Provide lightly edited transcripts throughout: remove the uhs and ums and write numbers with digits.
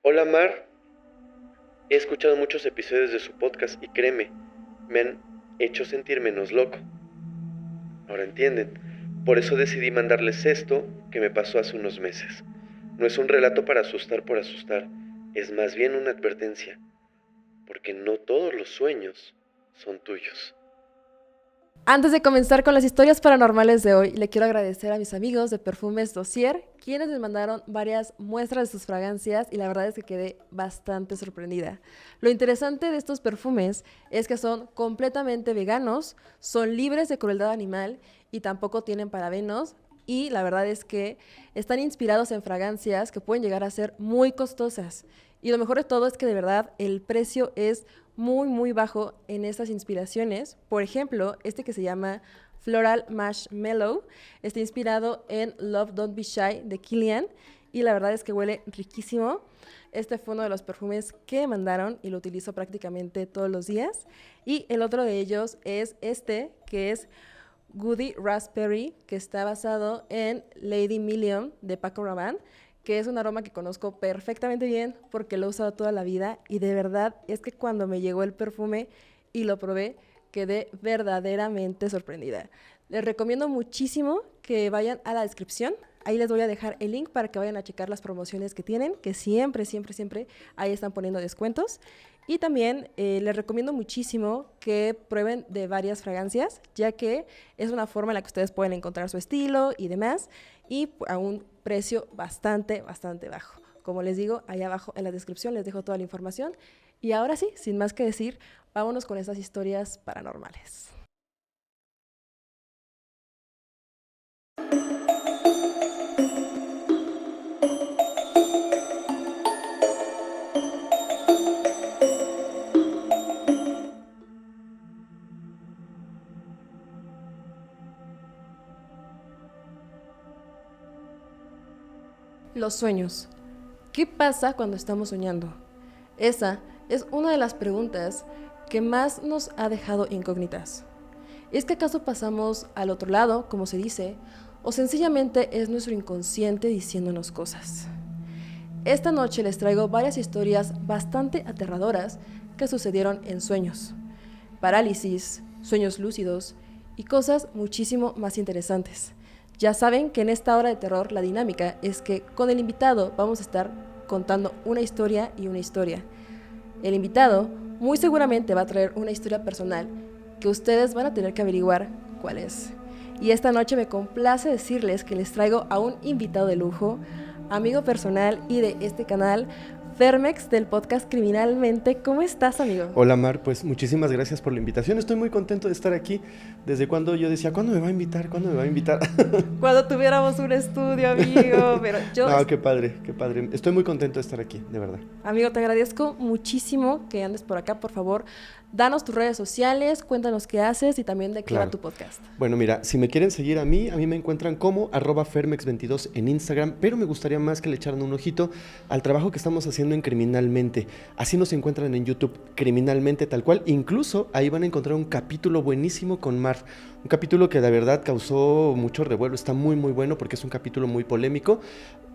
Hola Mar, he escuchado muchos episodios de su podcast y créeme, me han hecho sentir menos loco. Ahora entienden, por eso decidí mandarles esto que me pasó hace unos meses. No es un relato para asustar por asustar, es más bien una advertencia, porque no todos los sueños son tuyos. Antes de comenzar con las historias paranormales de hoy, le quiero agradecer a mis amigos de Perfumes Dossier, quienes me mandaron varias muestras de sus fragancias y la verdad es que quedé bastante sorprendida. Lo interesante de estos perfumes es que son completamente veganos, son libres de crueldad animal y tampoco tienen parabenos. Y la verdad es que están inspirados en fragancias que pueden llegar a ser muy costosas. Y lo mejor de todo es que de verdad el precio es muy bajo en estas inspiraciones. Por ejemplo, este que se llama Floral Marshmallow está inspirado en Love Don't Be Shy de Kilian y la verdad es que huele riquísimo. Este fue uno de los perfumes que me mandaron y lo utilizo prácticamente todos los días. Y el otro de ellos es este, que es Goody Raspberry, que está basado en Lady Million de Paco Rabanne, que es un aroma que conozco perfectamente bien porque lo he usado toda la vida y de verdad es que cuando me llegó el perfume y lo probé, quedé verdaderamente sorprendida. Les recomiendo muchísimo que vayan a la descripción. Ahí les voy a dejar el link para que vayan a checar las promociones que tienen, que siempre ahí están poniendo descuentos. Y también les recomiendo muchísimo que prueben de varias fragancias, ya que es una forma en la que ustedes pueden encontrar su estilo y demás, y a un precio bastante bajo. Como les digo, ahí abajo en la descripción les dejo toda la información. Y ahora sí, sin más que decir, vámonos con estas historias paranormales. Los sueños. ¿Qué pasa cuando estamos soñando? Esa es una de las preguntas que más nos ha dejado incógnitas. ¿Es que acaso pasamos al otro lado, como se dice, o sencillamente es nuestro inconsciente diciéndonos cosas? Esta noche les traigo varias historias bastante aterradoras que sucedieron en sueños, parálisis, sueños lúcidos y cosas muchísimo más interesantes. Ya saben que en esta hora de terror la dinámica es que con el invitado vamos a estar contando una historia y una historia. El invitado muy seguramente va a traer una historia personal que ustedes van a tener que averiguar cuál es. Y esta noche me complace decirles que les traigo a un invitado de lujo, amigo personal y de este canal, Fermex del podcast Criminalmente. ¿Cómo estás, amigo? Hola Mar, pues muchísimas gracias por la invitación, estoy muy contento de estar aquí. Desde cuando yo decía, ¿cuándo me va a invitar? ¿Cuándo me va a invitar? Cuando tuviéramos un estudio, amigo, pero yo... No, qué padre, qué padre. Estoy muy contento de estar aquí, de verdad. Amigo, te agradezco muchísimo que andes por acá. Por favor, danos tus redes sociales, cuéntanos qué haces y también de qué va Claro. tu podcast. Bueno, mira, si me quieren seguir a mí me encuentran como @fermex22 en Instagram, pero me gustaría más que le echaran un ojito al trabajo que estamos haciendo en Criminalmente. Así nos encuentran en YouTube, Criminalmente tal cual. Incluso ahí van a encontrar un capítulo buenísimo con Mar. Un capítulo que la verdad causó mucho revuelo, está muy bueno porque es un capítulo muy polémico.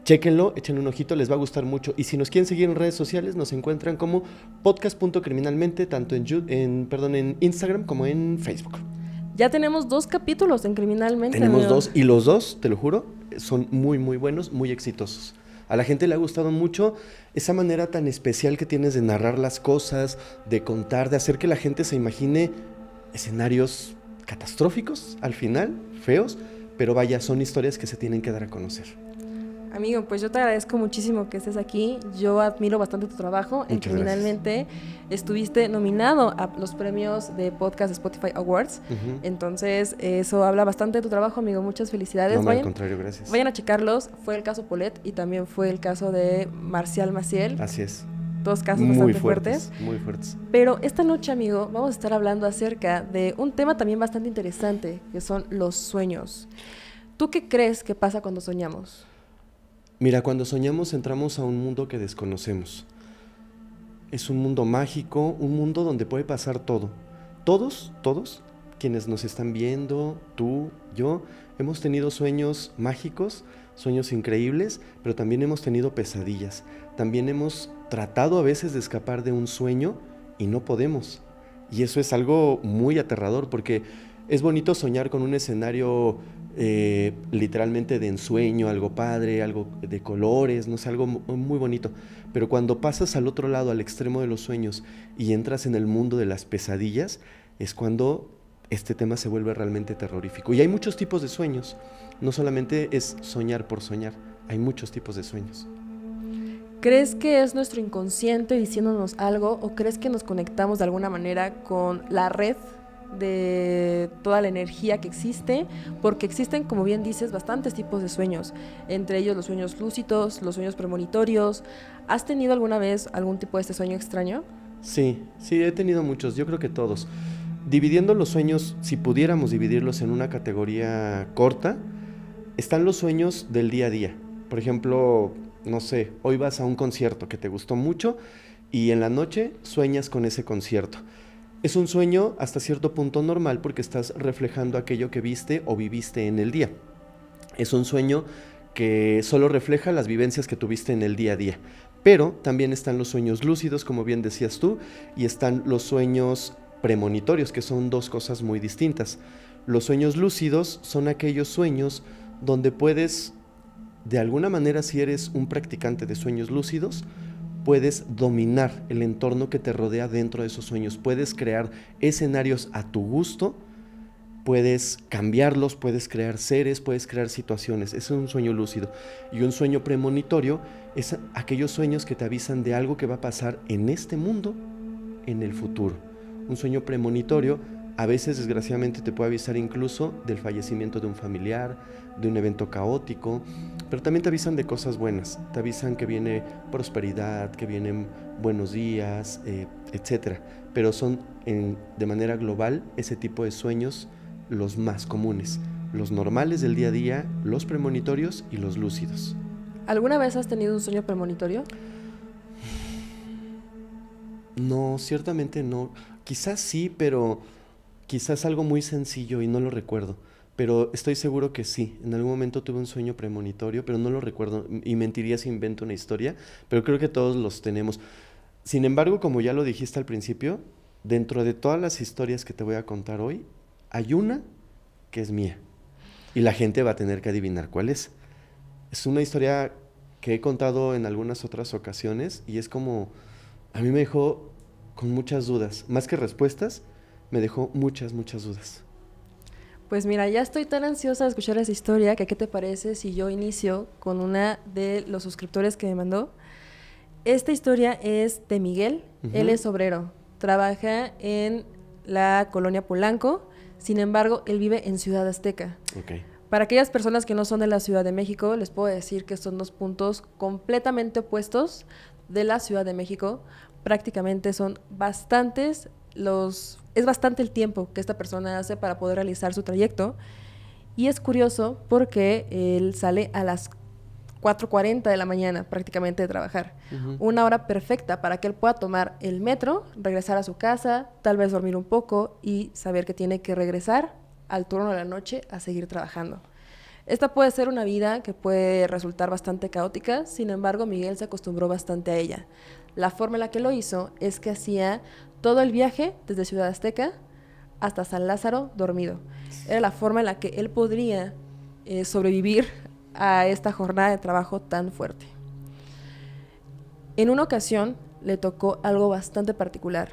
Chéquenlo, échenle un ojito, les va a gustar mucho. Y si nos quieren seguir en redes sociales, nos encuentran como podcast.criminalmente, tanto en Instagram como en Facebook. Ya tenemos 2 capítulos en Criminalmente, Tenemos amigo. 2 y los 2, te lo juro, son muy buenos, muy exitosos. A la gente le ha gustado mucho esa manera tan especial que tienes de narrar las cosas, de contar, de hacer que la gente se imagine escenarios catastróficos al final, feos, pero vaya, son historias que se tienen que dar a conocer. Amigo, pues yo te agradezco muchísimo que estés aquí. Yo admiro bastante tu trabajo. En Muchas Criminalmente estuviste nominado a los premios de Podcast Spotify Awards. Ujú. Entonces, eso habla bastante de tu trabajo, amigo. Muchas felicidades. No, al contrario, gracias. Vayan a checarlos. Fue el caso Paulette y también fue el caso de Marcial Maciel. Así es. 2 casos Muy bastante fuertes, muy fuertes. Pero esta noche, amigo, vamos a estar hablando acerca de un tema también bastante interesante, que son los sueños. ¿Tú qué crees que pasa cuando soñamos? Mira, cuando soñamos entramos a un mundo que desconocemos. Es un mundo mágico, un mundo donde puede pasar todo. Todos, quienes nos están viendo, tú, yo, hemos tenido sueños mágicos, sueños increíbles, pero también hemos tenido pesadillas. También hemos tratado a veces de escapar de un sueño y no podemos. Y eso es algo muy aterrador porque es bonito soñar con un escenario literalmente de ensueño, algo padre, algo de colores, no sé, algo muy bonito. Pero cuando pasas al otro lado, al extremo de los sueños y entras en el mundo de las pesadillas, es cuando este tema se vuelve realmente terrorífico. Y hay muchos tipos de sueños, no solamente es soñar por soñar, hay muchos tipos de sueños. ¿Crees que es nuestro inconsciente diciéndonos algo o crees que nos conectamos de alguna manera con la red de toda la energía que existe? Porque existen, como bien dices, bastantes tipos de sueños, entre ellos los sueños lúcidos, los sueños premonitorios. ¿Has tenido alguna vez algún tipo de este sueño extraño? Sí, he tenido muchos, yo creo que todos. Dividiendo los sueños, si pudiéramos dividirlos en una categoría corta, están los sueños del día a día. Por ejemplo, no sé, hoy vas a un concierto que te gustó mucho y en la noche sueñas con ese concierto. Es un sueño hasta cierto punto normal porque estás reflejando aquello que viste o viviste en el día. Es un sueño que solo refleja las vivencias que tuviste en el día a día. Pero también están los sueños lúcidos, como bien decías tú, y están los sueños premonitorios, que son dos cosas muy distintas. Los sueños lúcidos son aquellos sueños donde puedes, de alguna manera, si eres un practicante de sueños lúcidos, puedes dominar el entorno que te rodea dentro de esos sueños, puedes crear escenarios a tu gusto, puedes cambiarlos, puedes crear seres, puedes crear situaciones. Ese es un sueño lúcido. Y un sueño premonitorio es aquellos sueños que te avisan de algo que va a pasar en este mundo, en el futuro. Un sueño premonitorio a veces, desgraciadamente, te puede avisar incluso del fallecimiento de un familiar, de un evento caótico, pero también te avisan de cosas buenas. Te avisan que viene prosperidad, que vienen buenos días, etc. Pero son, de manera global, ese tipo de sueños los más comunes. Los normales del día a día, los premonitorios y los lúcidos. ¿Alguna vez has tenido un sueño premonitorio? No, ciertamente no. Quizás sí, pero quizás algo muy sencillo y no lo recuerdo. Pero estoy seguro que sí. En algún momento tuve un sueño premonitorio, pero no lo recuerdo. Y mentiría si invento una historia, pero creo que todos los tenemos. Sin embargo, como ya lo dijiste al principio, dentro de todas las historias que te voy a contar hoy, hay una que es mía. Y la gente va a tener que adivinar cuál es. Es una historia que he contado en algunas otras ocasiones y es como, a mí me dejó con muchas dudas. Más que respuestas, me dejó muchas dudas. Pues mira, ya estoy tan ansiosa de escuchar esa historia que ¿qué te parece si yo inicio con una de los suscriptores que me mandó? Esta historia es de Miguel. Él es obrero, trabaja en la colonia Polanco, sin embargo, él vive en Ciudad Azteca. Okay. Para aquellas personas que no son de la Ciudad de México, les puedo decir que son dos puntos completamente opuestos de la Ciudad de México. Prácticamente son bastantes es bastante el tiempo que esta persona hace para poder realizar su trayecto. Y es curioso porque él sale a las 4:40 de la mañana prácticamente de trabajar. Una hora perfecta para que él pueda tomar el metro, regresar a su casa, tal vez dormir un poco y saber que tiene que regresar al turno de la noche a seguir trabajando. Esta puede ser una vida que puede resultar bastante caótica, sin embargo, Miguel se acostumbró bastante a ella. La forma en la que lo hizo es que hacía todo el viaje desde Ciudad Azteca hasta San Lázaro dormido. Era la forma en la que él podría sobrevivir a esta jornada de trabajo tan fuerte. En una ocasión le tocó algo bastante particular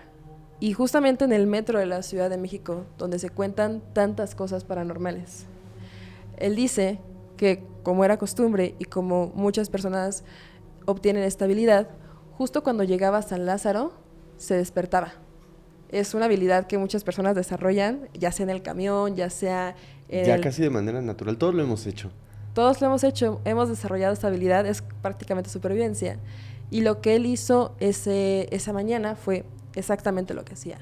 y justamente en el metro de la Ciudad de México, donde se cuentan tantas cosas paranormales. Él dice que, como era costumbre y como muchas personas obtienen esta habilidad, justo cuando llegaba a San Lázaro se despertaba. Es una habilidad que muchas personas desarrollan, ya sea en el camión, ya sea casi de manera natural, todos lo hemos hecho. Todos lo hemos hecho, hemos desarrollado esta habilidad, es prácticamente supervivencia. Y lo que él hizo esa mañana fue exactamente lo que hacía.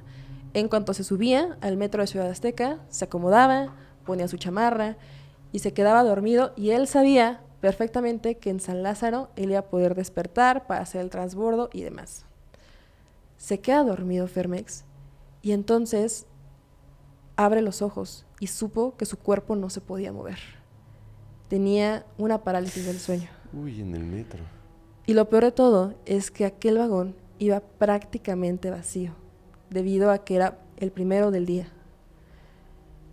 En cuanto se subía al metro de Ciudad Azteca, se acomodaba, ponía su chamarra y se quedaba dormido, y él sabía perfectamente que en San Lázaro él iba a poder despertar para hacer el transbordo y demás. Se queda dormido Fermex y entonces abre los ojos y supo que su cuerpo no se podía mover. Tenía una parálisis del sueño. Uy, en el metro. Y lo peor de todo es que aquel vagón iba prácticamente vacío, debido a que era el primero del día.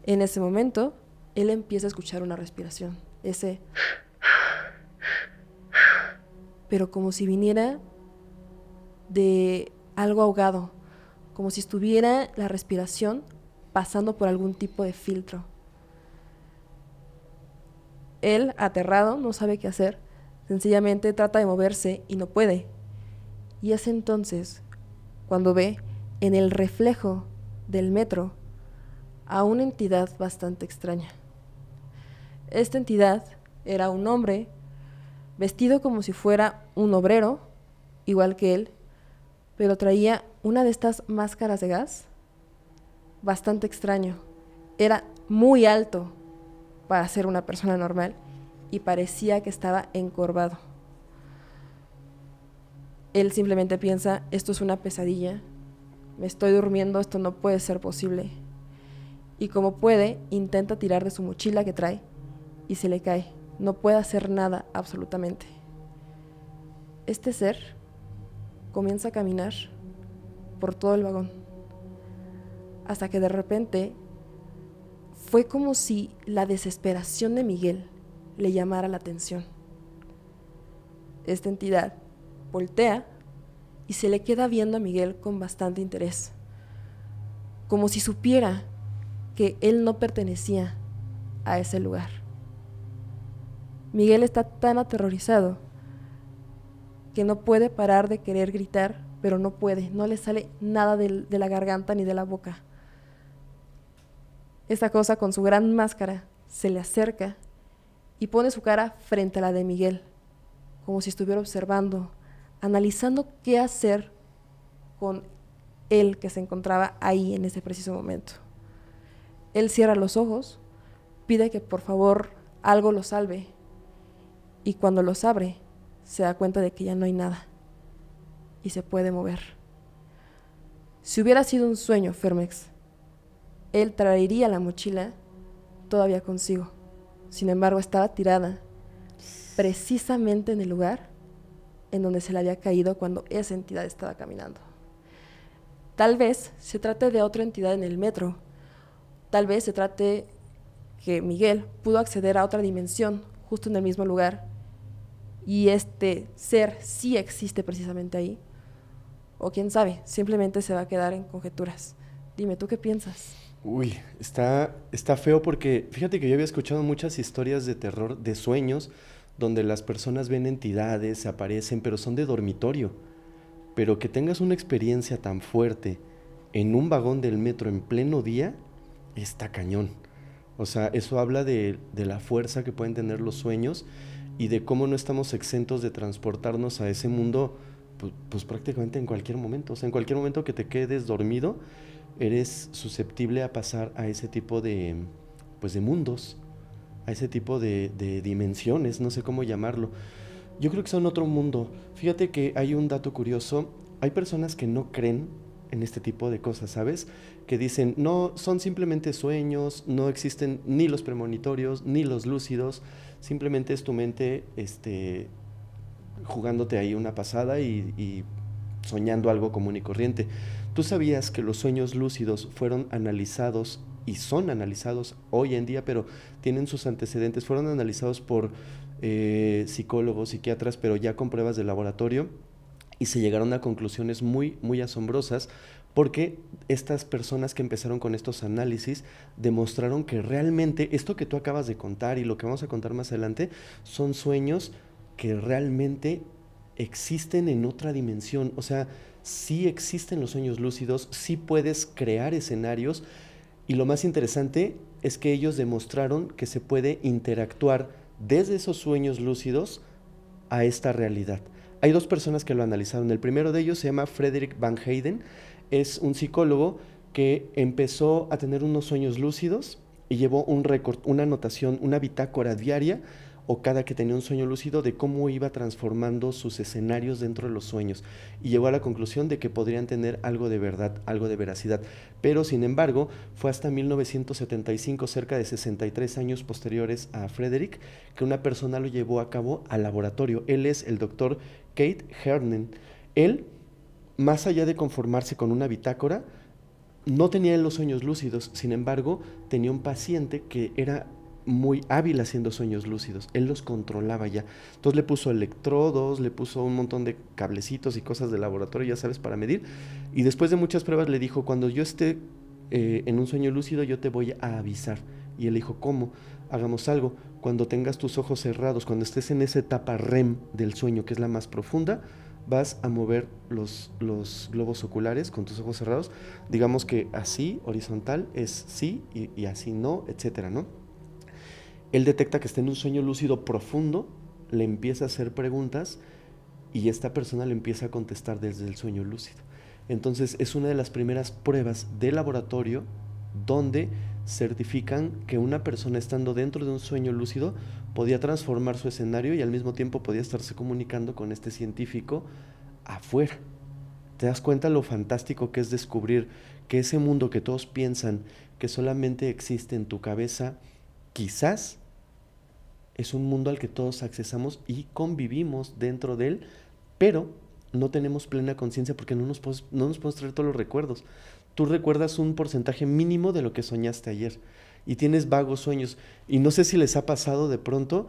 En ese momento, él empieza a escuchar una respiración, ese... pero como si viniera de algo ahogado, como si estuviera la respiración pasando por algún tipo de filtro. Él, aterrado, no sabe qué hacer, sencillamente trata de moverse y no puede. Y es entonces cuando ve en el reflejo del metro a una entidad bastante extraña. Esta entidad era un hombre vestido como si fuera un obrero, igual que él, pero traía una de estas máscaras de gas, bastante extraño. Era muy alto para ser una persona normal y parecía que estaba encorvado. Él simplemente piensa, esto es una pesadilla, me estoy durmiendo, esto no puede ser posible. Y como puede, intenta tirar de su mochila que trae y se le cae. No puede hacer nada absolutamente. Este ser comienza a caminar por todo el vagón, hasta que de repente fue como si la desesperación de Miguel le llamara la atención. Esta entidad voltea y se le queda viendo a Miguel con bastante interés, como si supiera que él no pertenecía a ese lugar. Miguel está tan aterrorizado que no puede parar de querer gritar, pero no puede, no le sale nada de la garganta ni de la boca. Esta cosa con su gran máscara se le acerca y pone su cara frente a la de Miguel, como si estuviera observando, analizando qué hacer con él que se encontraba ahí en ese preciso momento. Él cierra los ojos, pide que por favor algo lo salve, y cuando los abre, se da cuenta de que ya no hay nada y se puede mover. Si hubiera sido un sueño, Fermex, él traería la mochila todavía consigo. Sin embargo, estaba tirada precisamente en el lugar en donde se le había caído cuando esa entidad estaba caminando. Tal vez se trate de otra entidad en el metro. Tal vez se trate que Miguel pudo acceder a otra dimensión justo en el mismo lugar y este ser sí existe precisamente ahí. O quién sabe, simplemente se va a quedar en conjeturas. Dime, ¿tú qué piensas? Uy, está feo porque fíjate que yo había escuchado muchas historias de terror, de sueños, donde las personas ven entidades, se aparecen, pero son de dormitorio. Pero que tengas una experiencia tan fuerte en un vagón del metro en pleno día, está cañón. O sea, eso habla de la fuerza que pueden tener los sueños y de cómo no estamos exentos de transportarnos a ese mundo, pues prácticamente en cualquier momento. O sea, en cualquier momento que te quedes dormido, eres susceptible a pasar a ese tipo de mundos, a ese tipo de dimensiones, no sé cómo llamarlo. Yo creo que son otro mundo. Fíjate que hay un dato curioso. Hay personas que no creen en este tipo de cosas, ¿sabes? Que dicen, no, son simplemente sueños, no existen ni los premonitorios, ni los lúcidos, simplemente es tu mente jugándote ahí una pasada y soñando algo común y corriente. ¿Tú sabías que los sueños lúcidos fueron analizados y son analizados hoy en día, pero tienen sus antecedentes? Fueron analizados por psicólogos, psiquiatras, pero ya con pruebas de laboratorio, y se llegaron a conclusiones muy, muy asombrosas, porque estas personas que empezaron con estos análisis demostraron que realmente esto que tú acabas de contar y lo que vamos a contar más adelante son sueños que realmente existen en otra dimensión. O sea, sí existen los sueños lúcidos, sí puedes crear escenarios, y lo más interesante es que ellos demostraron que se puede interactuar desde esos sueños lúcidos a esta realidad. Hay dos personas que lo analizaron. El primero de ellos se llama Frederick Van Heyden. Es un psicólogo que empezó a tener unos sueños lúcidos y llevó un récord, una anotación, una bitácora diaria, o cada que tenía un sueño lúcido de cómo iba transformando sus escenarios dentro de los sueños y llegó a la conclusión de que podrían tener algo de verdad, algo de veracidad. Pero sin embargo, fue hasta 1975, cerca de 63 años posteriores a Frederick, que una persona lo llevó a cabo al laboratorio. Él es el doctor Kate Herndon. Él, más allá de conformarse con una bitácora, no tenía los sueños lúcidos. Sin embargo, tenía un paciente que era muy hábil haciendo sueños lúcidos. Él los controlaba ya. Entonces le puso electrodos, le puso un montón de cablecitos y cosas de laboratorio, ya sabes, para medir. Y después de muchas pruebas le dijo, cuando yo esté en un sueño lúcido, yo te voy a avisar. Y él dijo, ¿cómo? Hagamos algo. Cuando tengas tus ojos cerrados, cuando estés en esa etapa REM del sueño, que es la más profunda, vas a mover los globos oculares con tus ojos cerrados. Digamos que así, horizontal, es sí, y así no, etcétera, ¿no? Él detecta que está en un sueño lúcido profundo, le empieza a hacer preguntas y esta persona le empieza a contestar desde el sueño lúcido. Entonces es una de las primeras pruebas de laboratorio donde certifican que una persona estando dentro de un sueño lúcido podía transformar su escenario y al mismo tiempo podía estarse comunicando con este científico afuera. ¿Te das cuenta lo fantástico que es descubrir que ese mundo que todos piensan que solamente existe en tu cabeza, quizás es un mundo al que todos accesamos y convivimos dentro de él, pero no tenemos plena conciencia porque no nos podemos traer todos los recuerdos. Tú recuerdas un porcentaje mínimo de lo que soñaste ayer y tienes vagos sueños. Y no sé si les ha pasado de pronto,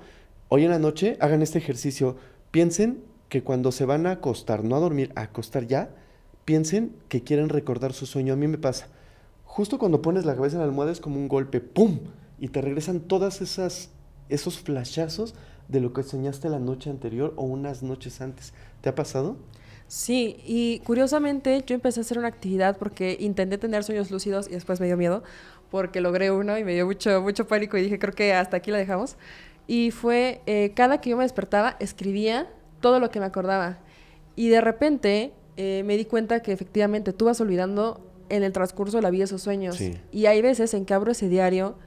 hoy en la noche hagan este ejercicio, piensen que cuando se van a acostar, no a dormir, a acostar ya, piensen que quieren recordar su sueño. A mí me pasa, justo cuando pones la cabeza en la almohada es como un golpe, ¡pum! Y te regresan todas esos flashazos de lo que soñaste la noche anterior o unas noches antes. ¿Te ha pasado? Sí, y curiosamente yo empecé a hacer una actividad porque intenté tener sueños lúcidos y después me dio miedo porque logré uno y me dio mucho pánico y dije, creo que hasta aquí la dejamos. Y fue, cada que yo me despertaba, escribía todo lo que me acordaba. Y de repente me di cuenta que efectivamente tú vas olvidando en el transcurso de la vida esos sueños. Sí. Y hay veces en que abro ese diario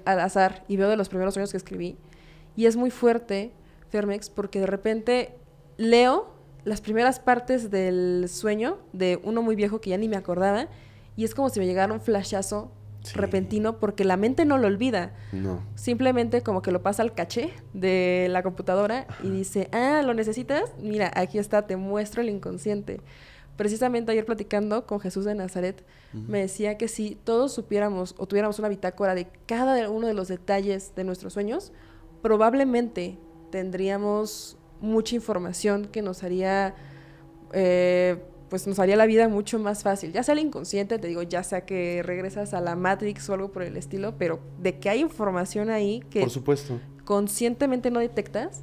al azar y veo de los primeros sueños que escribí. Y es muy fuerte, Fermex, porque de repente leo las primeras partes del sueño de uno muy viejo que ya ni me acordaba y es como si me llegara un flashazo repentino porque la mente no lo olvida. No. Simplemente como que lo pasa al caché de la computadora y dice, ¿lo necesitas? Mira, aquí está, te muestro el inconsciente. Precisamente ayer platicando con Jesús de Nazaret, me decía que si todos supiéramos o tuviéramos una bitácora de cada uno de los detalles de nuestros sueños, probablemente tendríamos mucha información que nos haría, pues nos haría la vida mucho más fácil. Ya sea el inconsciente, te digo, ya sea que regresas a la Matrix o algo por el estilo, pero de que hay información ahí que por supuesto conscientemente no detectas,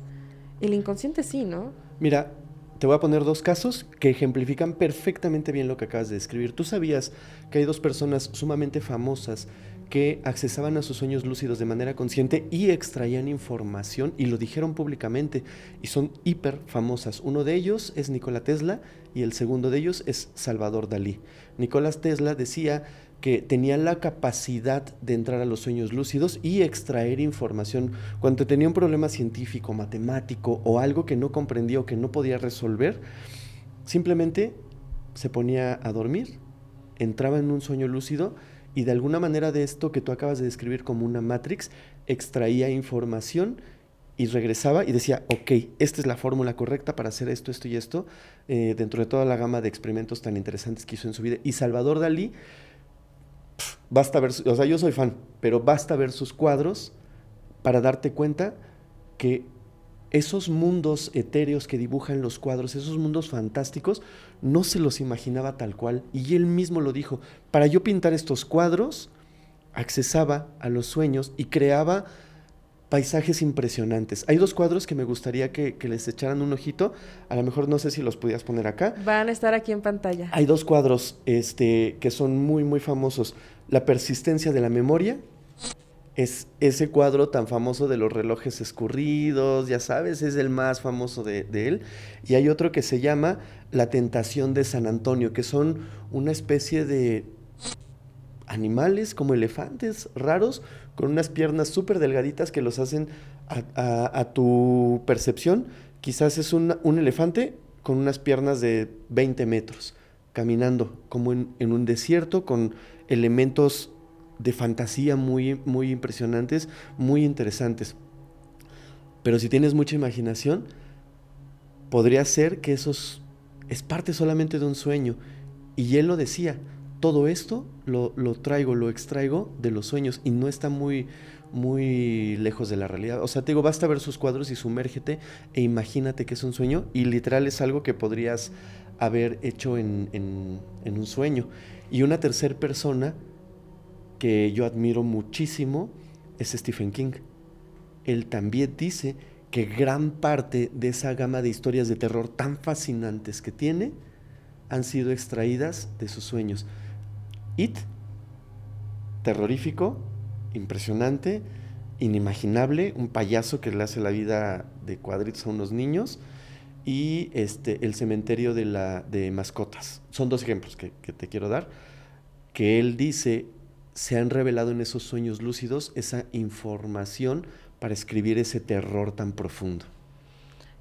el inconsciente sí, ¿no? Mira, te voy a poner dos casos que ejemplifican perfectamente bien lo que acabas de describir. ¿Tú sabías que hay dos personas sumamente famosas que accesaban a sus sueños lúcidos de manera consciente y extraían información y lo dijeron públicamente y son hiper famosas? Uno de ellos es Nikola Tesla y el segundo de ellos es Salvador Dalí. Nikola Tesla decía que tenía la capacidad de entrar a los sueños lúcidos y extraer información. Cuando tenía un problema científico, matemático o algo que no comprendía o que no podía resolver, simplemente se ponía a dormir, entraba en un sueño lúcido y de alguna manera de esto que tú acabas de describir como una Matrix, extraía información y regresaba y decía, ok, esta es la fórmula correcta para hacer esto, esto y esto, dentro de toda la gama de experimentos tan interesantes que hizo en su vida. Y Salvador Dalí, basta ver, o sea, yo soy fan, pero basta ver sus cuadros para darte cuenta que esos mundos etéreos que dibujan los cuadros, esos mundos fantásticos, no se los imaginaba tal cual. Y él mismo lo dijo, para yo pintar estos cuadros, accesaba a los sueños y creaba paisajes impresionantes. Hay dos cuadros que me gustaría que les echaran un ojito, a lo mejor no sé si los podías poner acá. Van a estar aquí en pantalla. Hay dos cuadros que son muy, muy famosos. La persistencia de la memoria es ese cuadro tan famoso de los relojes escurridos, ya sabes, es el más famoso de él. Y hay otro que se llama La tentación de San Antonio, que son una especie de animales como elefantes raros con unas piernas súper delgaditas que los hacen a tu percepción. Quizás es un elefante con unas piernas de 20 metros, caminando como en un desierto con elementos de fantasía muy, muy impresionantes, muy interesantes. Pero si tienes mucha imaginación, podría ser que es parte solamente de un sueño. Y él lo decía, todo esto lo extraigo de los sueños y no está muy, muy lejos de la realidad. O sea, te digo, basta ver sus cuadros y sumérgete e imagínate que es un sueño y literal es algo que podrías haber hecho en un sueño. Y una tercera persona que yo admiro muchísimo es Stephen King. Él también dice que gran parte de esa gama de historias de terror tan fascinantes que tiene han sido extraídas de sus sueños. It, terrorífico, impresionante, inimaginable, un payaso que le hace la vida de cuadritos a unos niños, y el cementerio de mascotas. Son dos ejemplos que te quiero dar, que él dice se han revelado en esos sueños lúcidos esa información para escribir ese terror tan profundo.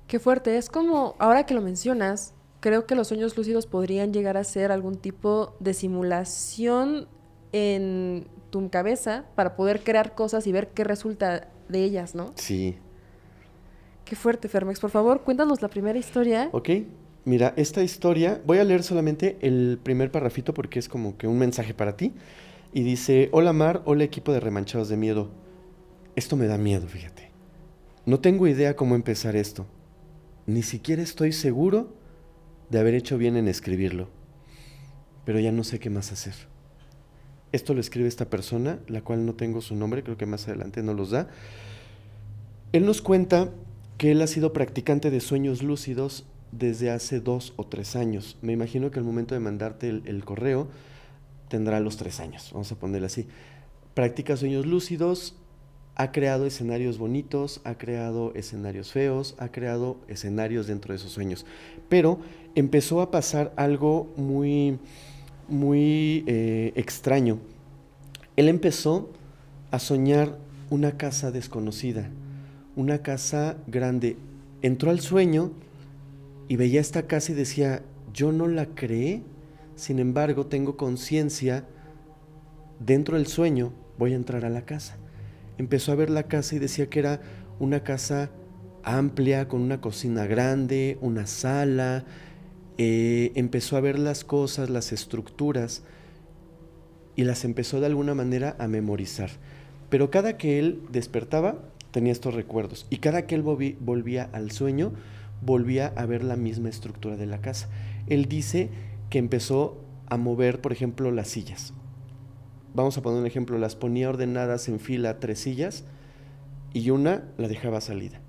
Qué fuerte. Es como, ahora que lo mencionas, creo que los sueños lúcidos podrían llegar a ser algún tipo de simulación en tu cabeza para poder crear cosas y ver qué resulta de ellas, ¿no? Sí. Qué fuerte, Fermex. Por favor, cuéntanos la primera historia. Ok, mira, esta historia, voy a leer solamente el primer parrafito porque es como que un mensaje para ti. Y dice, hola Mar, hola equipo de Remanchados de Miedo. Esto me da miedo, fíjate. No tengo idea cómo empezar esto. Ni siquiera estoy seguro de haber hecho bien en escribirlo. Pero ya no sé qué más hacer. Esto lo escribe esta persona, la cual no tengo su nombre, creo que más adelante nos los da. Él nos cuenta que él ha sido practicante de sueños lúcidos desde hace 2 o 3 años. Me imagino que al momento de mandarte el correo tendrá los 3 años, vamos a ponerlo así. Practica sueños lúcidos, ha creado escenarios bonitos, ha creado escenarios feos, ha creado escenarios dentro de esos sueños. Pero empezó a pasar algo muy, muy extraño. Él empezó a soñar una casa desconocida, una casa grande. Entró al sueño y veía esta casa y decía, yo no la creé, sin embargo tengo conciencia, dentro del sueño voy a entrar a la casa. Empezó a ver la casa y decía que era una casa amplia, con una cocina grande, una sala. Empezó a ver las cosas, las estructuras, y las empezó de alguna manera a memorizar. Pero cada que él despertaba, tenía estos recuerdos. Y cada que él volvía al sueño, volvía a ver la misma estructura de la casa. Él dice que empezó a mover, por ejemplo, las sillas. Vamos a poner un ejemplo, las ponía ordenadas en fila 3 sillas y una la dejaba salida.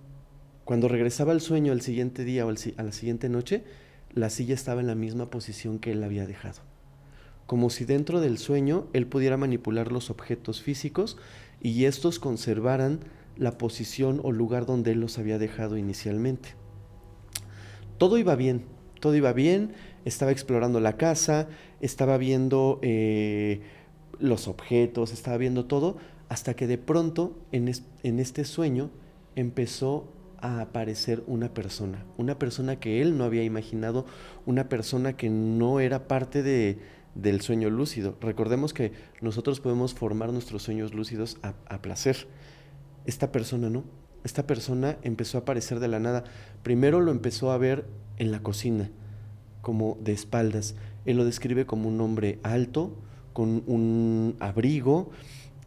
Cuando regresaba al sueño el siguiente día o a la siguiente noche, la silla estaba en la misma posición que él la había dejado. Como si dentro del sueño él pudiera manipular los objetos físicos y estos conservaran la posición o lugar donde él los había dejado inicialmente. Todo iba bien, estaba explorando la casa, estaba viendo los objetos, estaba viendo todo, hasta que de pronto en este sueño empezó a aparecer una persona que él no había imaginado, una persona que no era parte del sueño lúcido. Recordemos que nosotros podemos formar nuestros sueños lúcidos a placer. Esta persona no. Esta persona empezó a aparecer de la nada. Primero lo empezó a ver en la cocina, como de espaldas. Él lo describe como un hombre alto, con un abrigo,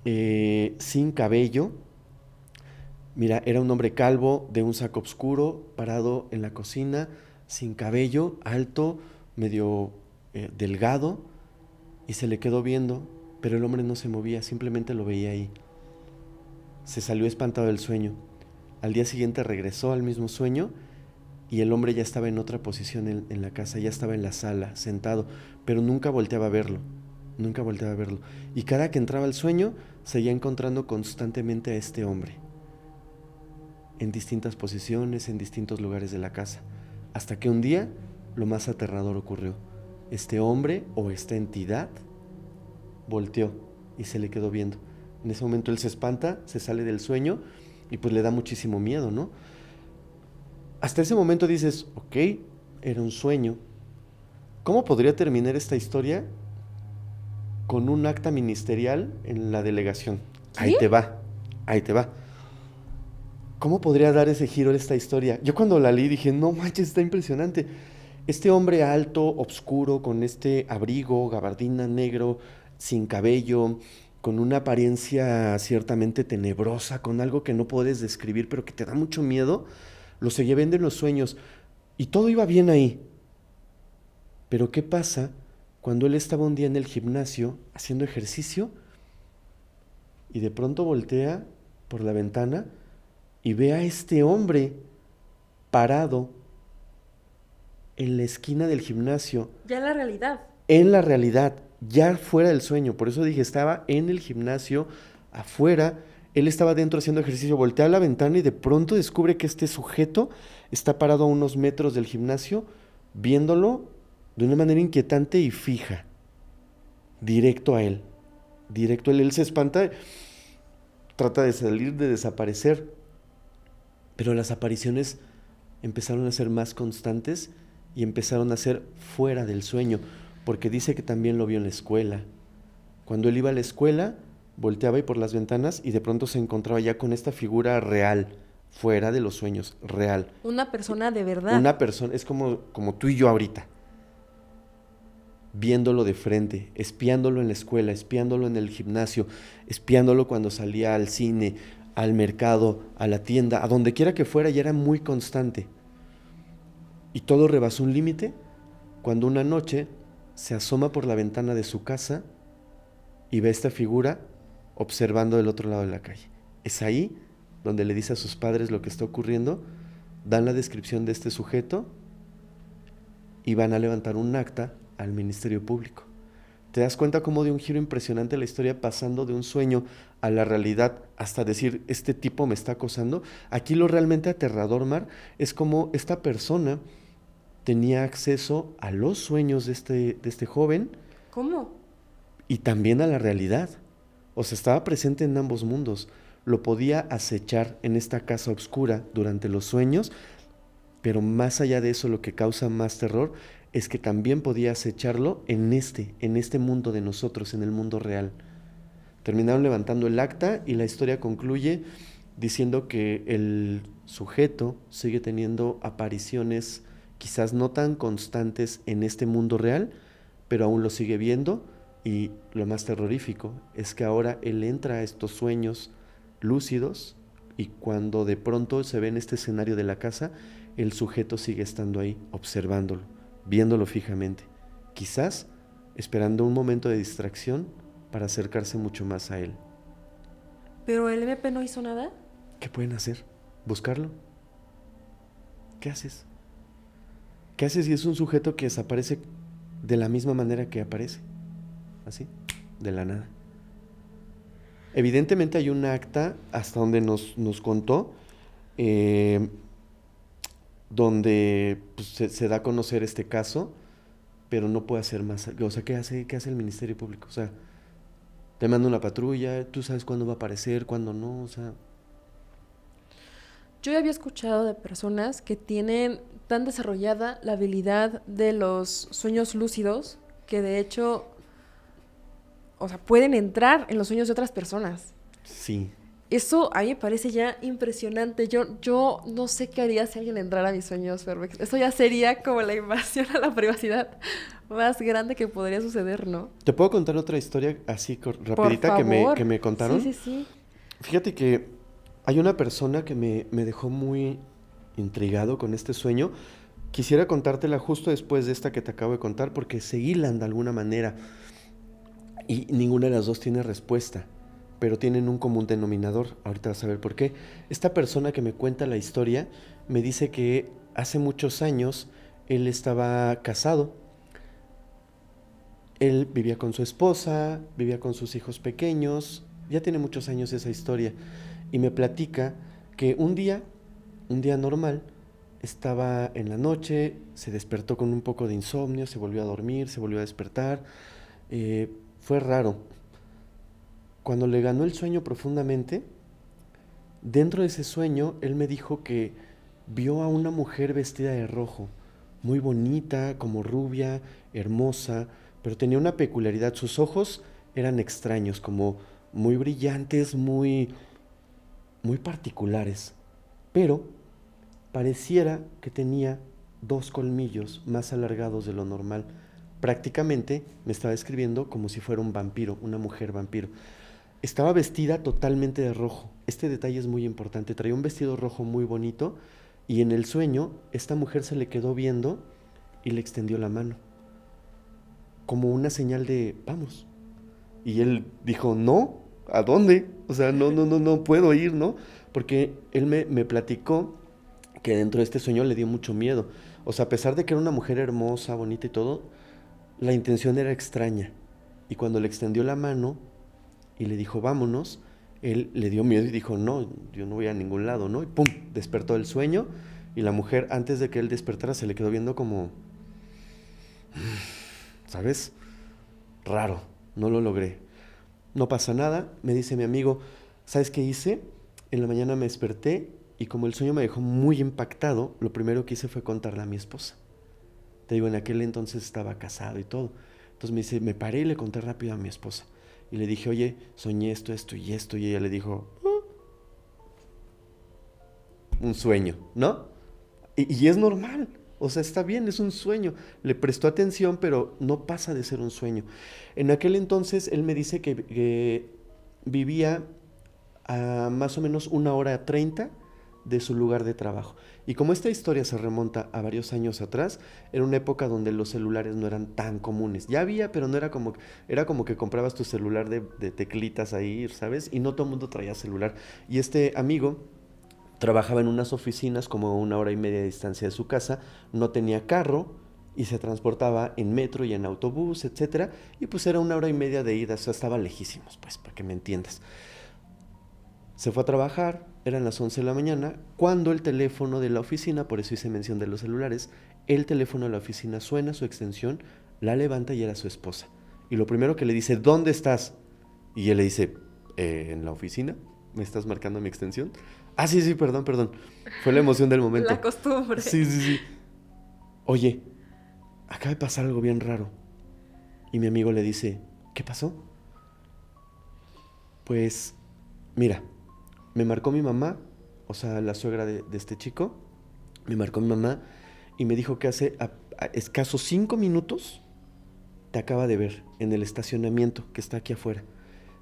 sin cabello. Mira, era un hombre calvo, de un saco oscuro, parado en la cocina, sin cabello, alto, medio delgado, y se le quedó viendo, pero el hombre no se movía, simplemente lo veía ahí. Se salió espantado del sueño. Al día siguiente regresó al mismo sueño y el hombre ya estaba en otra posición en la casa, ya estaba en la sala, sentado, pero nunca volteaba a verlo. Y cada que entraba al sueño, seguía encontrando constantemente a este hombre, en distintas posiciones, en distintos lugares de la casa, hasta que un día lo más aterrador ocurrió. Este hombre o esta entidad volteó y se le quedó viendo, En ese momento él se espanta, se sale del sueño y pues le da muchísimo miedo, ¿no? Hasta ese momento dices, ok, era un sueño. ¿Cómo podría terminar esta historia? Con un acta ministerial en la delegación. Ahí ¿Qué? te va, ahí te va. ¿Cómo podría dar ese giro esta historia? Yo cuando la leí dije, no manches, está impresionante. Este hombre alto, oscuro, con este abrigo, gabardina negro, sin cabello, con una apariencia ciertamente tenebrosa, con algo que no puedes describir, pero que te da mucho miedo, lo seguía viendo en los sueños. Y todo iba bien ahí. Pero ¿qué pasa cuando él estaba un día en el gimnasio haciendo ejercicio y de pronto voltea por la ventana y ve a este hombre parado en la esquina del gimnasio, Ya en la realidad. en la realidad, ya fuera del sueño? Por eso dije, estaba en el gimnasio, afuera, él estaba dentro haciendo ejercicio, voltea a la ventana y de pronto descubre que este sujeto está parado a unos metros del gimnasio, viéndolo de una manera inquietante y fija, directo a él, directo a él. Él se espanta, trata de salir, de desaparecer, pero las apariciones empezaron a ser más constantes y empezaron a ser fuera del sueño, porque dice que también lo vio en la escuela. Cuando él iba a la escuela, volteaba y por las ventanas y de pronto se encontraba ya con esta figura real, fuera de los sueños, real. Una persona de verdad. Una persona, es como tú y yo ahorita, viéndolo de frente, espiándolo en la escuela, espiándolo en el gimnasio, espiándolo cuando salía al cine, al mercado, a la tienda, a donde quiera que fuera, ya era muy constante. Y todo rebasó un límite cuando una noche se asoma por la ventana de su casa y ve a esta figura observando del otro lado de la calle. Es ahí donde le dice a sus padres lo que está ocurriendo, dan la descripción de este sujeto y van a levantar un acta al Ministerio Público. ¿Te das cuenta cómo dio un giro impresionante la historia, pasando de un sueño a la realidad hasta decir, este tipo me está acosando? Aquí lo realmente aterrador, Mar, es como esta persona tenía acceso a los sueños de este joven ¿Cómo? y también a la realidad. O sea, estaba presente en ambos mundos. Lo podía acechar en esta casa oscura durante los sueños, pero más allá de eso, lo que causa más terror es que también podía acecharlo en este mundo de nosotros, en el mundo real. Terminaron levantando el acta y la historia concluye diciendo que el sujeto sigue teniendo apariciones quizás no tan constantes en este mundo real, pero aún lo sigue viendo, y lo más terrorífico es que ahora él entra a estos sueños lúcidos y cuando de pronto se ve en este escenario de la casa, el sujeto sigue estando ahí, observándolo, viéndolo fijamente, quizás esperando un momento de distracción para acercarse mucho más a él. ¿Pero el MP no hizo nada? ¿Qué pueden hacer? ¿Buscarlo? ¿Qué haces? ¿Qué haces si es un sujeto que desaparece de la misma manera que aparece? Así, de la nada. Evidentemente hay un acta, hasta donde nos contó, donde pues, se da a conocer este caso, pero no puede hacer más. O sea, ¿qué hace el Ministerio Público? O sea, te manda una patrulla, tú sabes cuándo va a aparecer, cuándo no, o sea... Yo ya había escuchado de personas que tienen tan desarrollada la habilidad de los sueños lúcidos que de hecho, o sea, pueden entrar en los sueños de otras personas. Sí. Eso a mí me parece ya impresionante. Yo no sé qué haría si alguien entrara a mis sueños, Ferbex. Eso ya sería como la invasión a la privacidad más grande que podría suceder, ¿no? ¿Te puedo contar otra historia así rapidita Por favor. que me contaron? Sí, sí, sí. Fíjate que hay una persona que me dejó muy intrigado con este sueño. Quisiera contártela justo después de esta que te acabo de contar porque se hilan de alguna manera y ninguna de las dos tiene respuesta, pero tienen un común denominador. Ahorita vas a ver por qué. Esta persona que me cuenta la historia me dice que hace muchos años él estaba casado. Él vivía con su esposa, vivía con sus hijos pequeños, ya tiene muchos años esa historia, y me platica que un día normal, estaba en la noche, se despertó con un poco de insomnio, se volvió a dormir, se volvió a despertar, fue raro. Cuando le ganó el sueño profundamente, dentro de ese sueño, él me dijo que vio a una mujer vestida de rojo, muy bonita, como rubia, hermosa, pero tenía una peculiaridad. Sus ojos eran extraños, como muy brillantes, muy particulares. Pero pareciera que tenía dos colmillos más alargados de lo normal. Prácticamente me estaba describiendo como si fuera un vampiro, una mujer vampiro. Estaba vestida totalmente de rojo. Este detalle es muy importante. Traía un vestido rojo muy bonito y en el sueño esta mujer se le quedó viendo y le extendió la mano, como una señal de vamos. Y él dijo, no, ¿a dónde? O sea, no puedo ir, ¿no? Porque él me platicó que dentro de este sueño le dio mucho miedo. O sea, a pesar de que era una mujer hermosa, bonita y todo, la intención era extraña. Y cuando le extendió la mano y le dijo, vámonos, él le dio miedo y dijo, no, yo no voy a ningún lado, ¿no? Y pum, despertó del sueño y la mujer, antes de que él despertara, se le quedó viendo como, ¿sabes? Raro, no lo logré. No pasa nada, me dice mi amigo, ¿sabes qué hice? En la mañana me desperté y como el sueño me dejó muy impactado, lo primero que hice fue contarle a mi esposa. Te digo, en aquel entonces estaba casado y todo. Entonces me dice, me paré y le conté rápido a mi esposa. Y le dije, oye, soñé esto, esto y esto. Y ella le dijo, un sueño, ¿no? Y es normal, o sea, está bien, es un sueño. Le prestó atención, pero no pasa de ser un sueño. En aquel entonces él me dice que vivía a más o menos 1 hora 30 de su lugar de trabajo. Y como esta historia se remonta a varios años atrás, era una época donde los celulares no eran tan comunes. Ya había, pero no era como que comprabas tu celular de teclitas ahí, ¿sabes? Y no todo el mundo traía celular. Y este amigo trabajaba en unas oficinas como a 1 hora y media de distancia de su casa, no tenía carro y se transportaba en metro y en autobús, etcétera, y pues era 1 hora y media de ida, o sea, estaba lejísimos, pues, para que me entiendas. Se fue a trabajar, eran las 11 de la mañana, cuando el teléfono de la oficina, por eso hice mención de los celulares, el teléfono de la oficina suena su extensión, la levanta y era su esposa. Y lo primero que le dice, ¿dónde estás? Y él le dice, ¿en la oficina? ¿Me estás marcando mi extensión? Ah, sí, sí, perdón. Fue la emoción del momento. La costumbre. Sí. Oye, acaba de pasar algo bien raro. Y mi amigo le dice, ¿qué pasó? Pues, mira, me marcó mi mamá, o sea, la suegra de este chico, me marcó mi mamá y me dijo que hace a escasos 5 minutos te acaba de ver en el estacionamiento que está aquí afuera.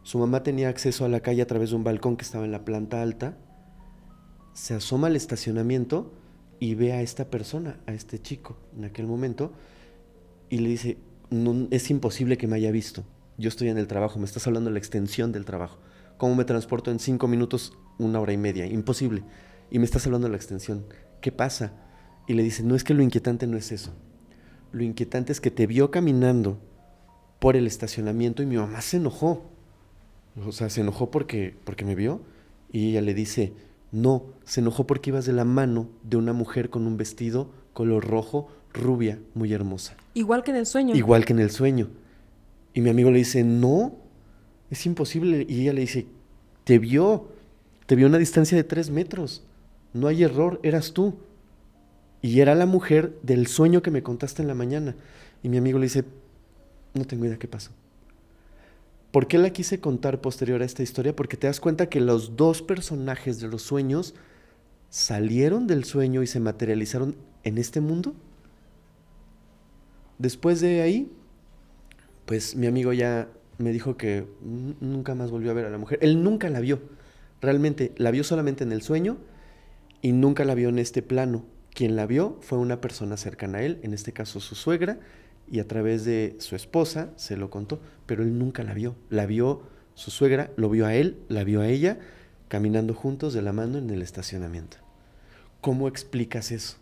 Su mamá tenía acceso a la calle a través de un balcón que estaba en la planta alta. Se asoma al estacionamiento y ve a esta persona, a este chico, en aquel momento, y le dice, no, es imposible que me haya visto. Yo estoy en el trabajo, me estás hablando de la extensión del trabajo. ¿Cómo me transporto en 5 minutos, 1 hora y media? Imposible. Y me estás hablando de la extensión. ¿Qué pasa? Y le dice, no, es que lo inquietante no es eso. Lo inquietante es que te vio caminando por el estacionamiento y mi mamá se enojó. O sea, se enojó porque me vio y ella le dice, no, se enojó porque ibas de la mano de una mujer con un vestido color rojo, rubia, muy hermosa. Igual que en el sueño. Igual que en el sueño. Y mi amigo le dice, no, es imposible. Y ella le dice, te vio a una distancia de 3 metros. No hay error, eras tú. Y era la mujer del sueño que me contaste en la mañana. Y mi amigo le dice, no tengo idea qué pasó. ¿Por qué la quise contar posterior a esta historia? Porque te das cuenta que los dos personajes de los sueños salieron del sueño y se materializaron en este mundo. Después de ahí, pues mi amigo ya me dijo que nunca más volvió a ver a la mujer. Él nunca la vio. Realmente la vio solamente en el sueño y nunca la vio en este plano. Quien la vio fue una persona cercana a él, en este caso su suegra, y a través de su esposa se lo contó, pero él nunca la vio. La vio su suegra, lo vio a él, la vio a ella, caminando juntos de la mano en el estacionamiento. ¿Cómo explicas eso?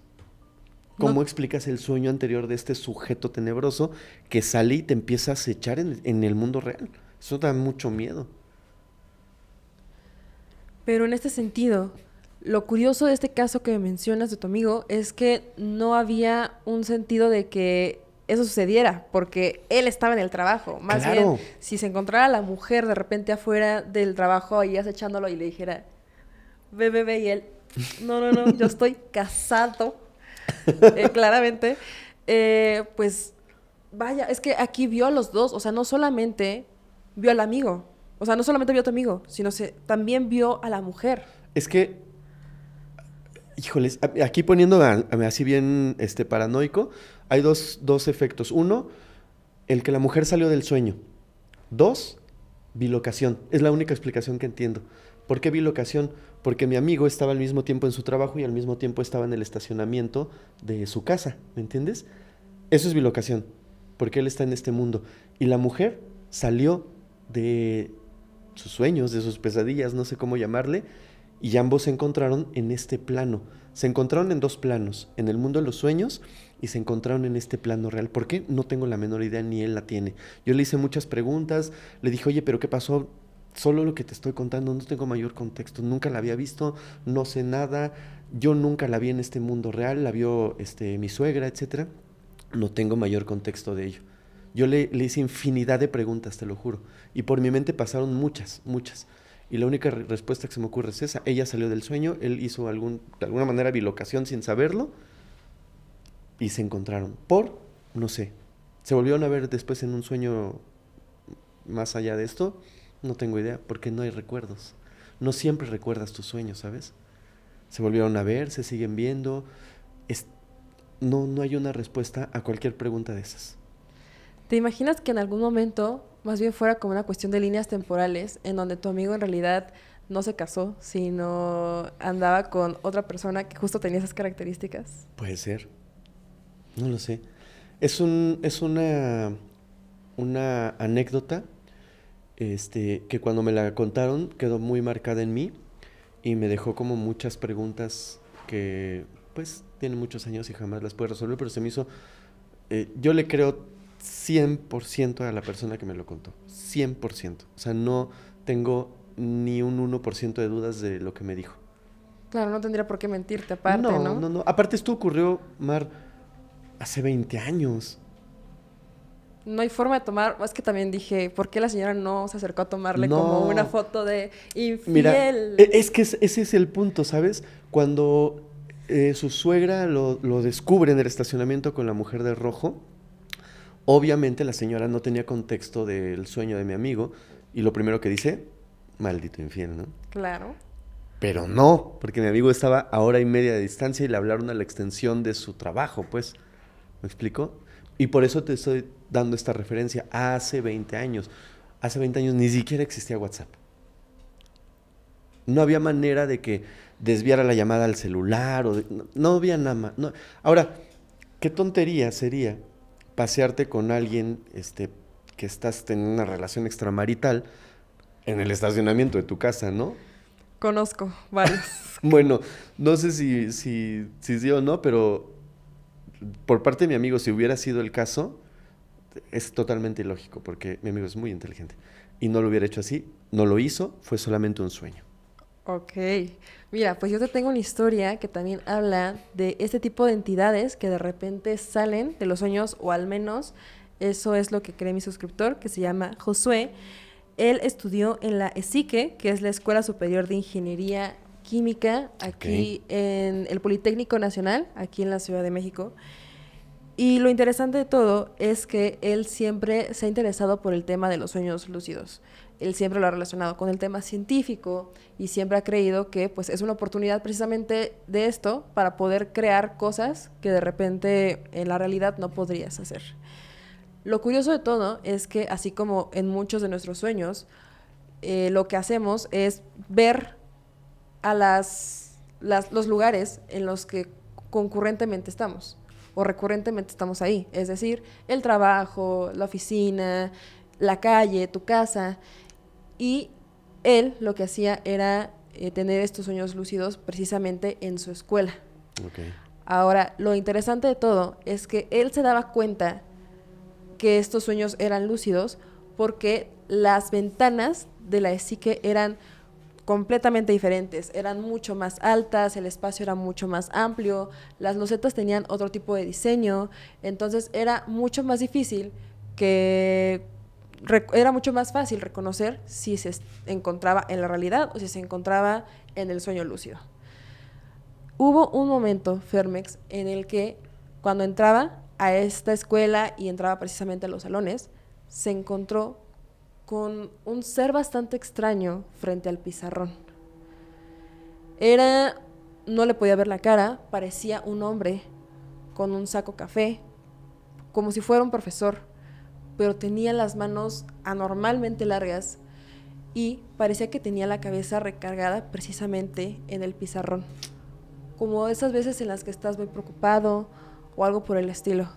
¿Cómo explicas el sueño anterior de este sujeto tenebroso que sale y te empieza a acechar en el mundo real? Eso da mucho miedo. Pero en este sentido, lo curioso de este caso que mencionas de tu amigo es que no había un sentido de que eso sucediera, porque él estaba en el trabajo. Más Claro. bien, si se encontrara la mujer de repente afuera del trabajo ahí acechándolo y le dijera, ve, bebé, y él, no, yo estoy casado, claramente, pues vaya, es que aquí vio a los dos, o sea, no solamente vio al amigo, o sea, no solamente vio a tu amigo, sino también vio a la mujer. Es que, híjoles, aquí poniendo así bien paranoico, hay dos efectos. Uno, el que la mujer salió del sueño. Dos, bilocación. Es la única explicación que entiendo. ¿Por qué bilocación? Porque mi amigo estaba al mismo tiempo en su trabajo y al mismo tiempo estaba en el estacionamiento de su casa, ¿me entiendes? Eso es bilocación, porque él está en este mundo. Y la mujer salió de sus sueños, de sus pesadillas, no sé cómo llamarle, y ambos se encontraron en este plano. Se encontraron en dos planos, en el mundo de los sueños y se encontraron en este plano real. ¿Por qué? No tengo la menor idea, ni él la tiene. Yo le hice muchas preguntas, le dije, oye, ¿pero qué pasó? Solo lo que te estoy contando, no tengo mayor contexto, nunca la había visto, no sé nada, yo nunca la vi en este mundo real, la vio mi suegra, etcétera. No tengo mayor contexto de ello. Yo le hice infinidad de preguntas, te lo juro, y por mi mente pasaron muchas. Y la única respuesta que se me ocurre es esa. Ella salió del sueño, él hizo de alguna manera bilocación sin saberlo y se encontraron. No sé, se volvieron a ver después en un sueño más allá de esto, no tengo idea, porque no hay recuerdos. No siempre recuerdas tus sueños, ¿sabes? Se volvieron a ver, se siguen viendo. No hay una respuesta a cualquier pregunta de esas. ¿Te imaginas que en algún momento más bien fuera como una cuestión de líneas temporales en donde tu amigo en realidad no se casó, sino andaba con otra persona que justo tenía esas características? Puede ser, no lo sé. Es una anécdota que cuando me la contaron quedó muy marcada en mí y me dejó como muchas preguntas que pues tienen muchos años y jamás las puedo resolver, pero se me hizo, yo le creo 100% a la persona que me lo contó, 100%. O sea, no tengo ni un 1% de dudas de lo que me dijo. Claro, no tendría por qué mentirte aparte, ¿no? No. Aparte esto ocurrió, Mar, hace 20 años. No hay forma de tomar, es que también dije, ¿por qué la señora no se acercó a tomarle No. como una foto de infiel? Mira, es que ese es el punto, ¿sabes? Cuando su suegra lo descubre en el estacionamiento con la mujer de rojo, obviamente la señora no tenía contexto del sueño de mi amigo y lo primero que dice, maldito infiel, ¿no? Claro. Pero no, porque mi amigo estaba a hora y media de distancia y le hablaron a la extensión de su trabajo, pues. ¿Me explico? Y por eso te estoy dando esta referencia. Hace 20 años. Hace 20 años ni siquiera existía WhatsApp. No había manera de que desviara la llamada al celular. No había nada más. No. Ahora, qué tontería sería pasearte con alguien que estás teniendo una relación extramarital en el estacionamiento de tu casa, ¿no? Conozco varios. Bueno, no sé si sí o no, pero por parte de mi amigo, si hubiera sido el caso, es totalmente ilógico, porque mi amigo es muy inteligente. Y no lo hubiera hecho así, no lo hizo, fue solamente un sueño. Ok. Mira, pues yo te tengo una historia que también habla de este tipo de entidades que de repente salen de los sueños, o al menos eso es lo que cree mi suscriptor, que se llama Josué. Él estudió en la ESIQUE, que es la Escuela Superior de Ingeniería Química, aquí en el Politécnico Nacional, aquí en la Ciudad de México. Y lo interesante de todo es que él siempre se ha interesado por el tema de los sueños lúcidos. Él siempre lo ha relacionado con el tema científico y siempre ha creído que pues, es una oportunidad precisamente de esto para poder crear cosas que de repente en la realidad no podrías hacer. Lo curioso de todo es que así como en muchos de nuestros sueños, lo que hacemos es ver a los lugares en los que concurrentemente estamos o recurrentemente estamos ahí, es decir, el trabajo, la oficina, la calle, tu casa. Y él lo que hacía era tener estos sueños lúcidos precisamente en su escuela. Okay. Ahora, lo interesante de todo es que él se daba cuenta que estos sueños eran lúcidos porque las ventanas de la ESIQUE eran completamente diferentes. Eran mucho más altas, el espacio era mucho más amplio, las losetas tenían otro tipo de diseño, entonces era mucho más difícil era mucho más fácil reconocer si se encontraba en la realidad o si se encontraba en el sueño lúcido. Hubo un momento, Fermex, en el que cuando entraba a esta escuela y entraba precisamente a los salones, se encontró con un ser bastante extraño frente al pizarrón. No le podía ver la cara, parecía un hombre con un saco café, como si fuera un profesor, pero tenía las manos anormalmente largas y parecía que tenía la cabeza recargada precisamente en el pizarrón, como esas veces en las que estás muy preocupado o algo por el estilo.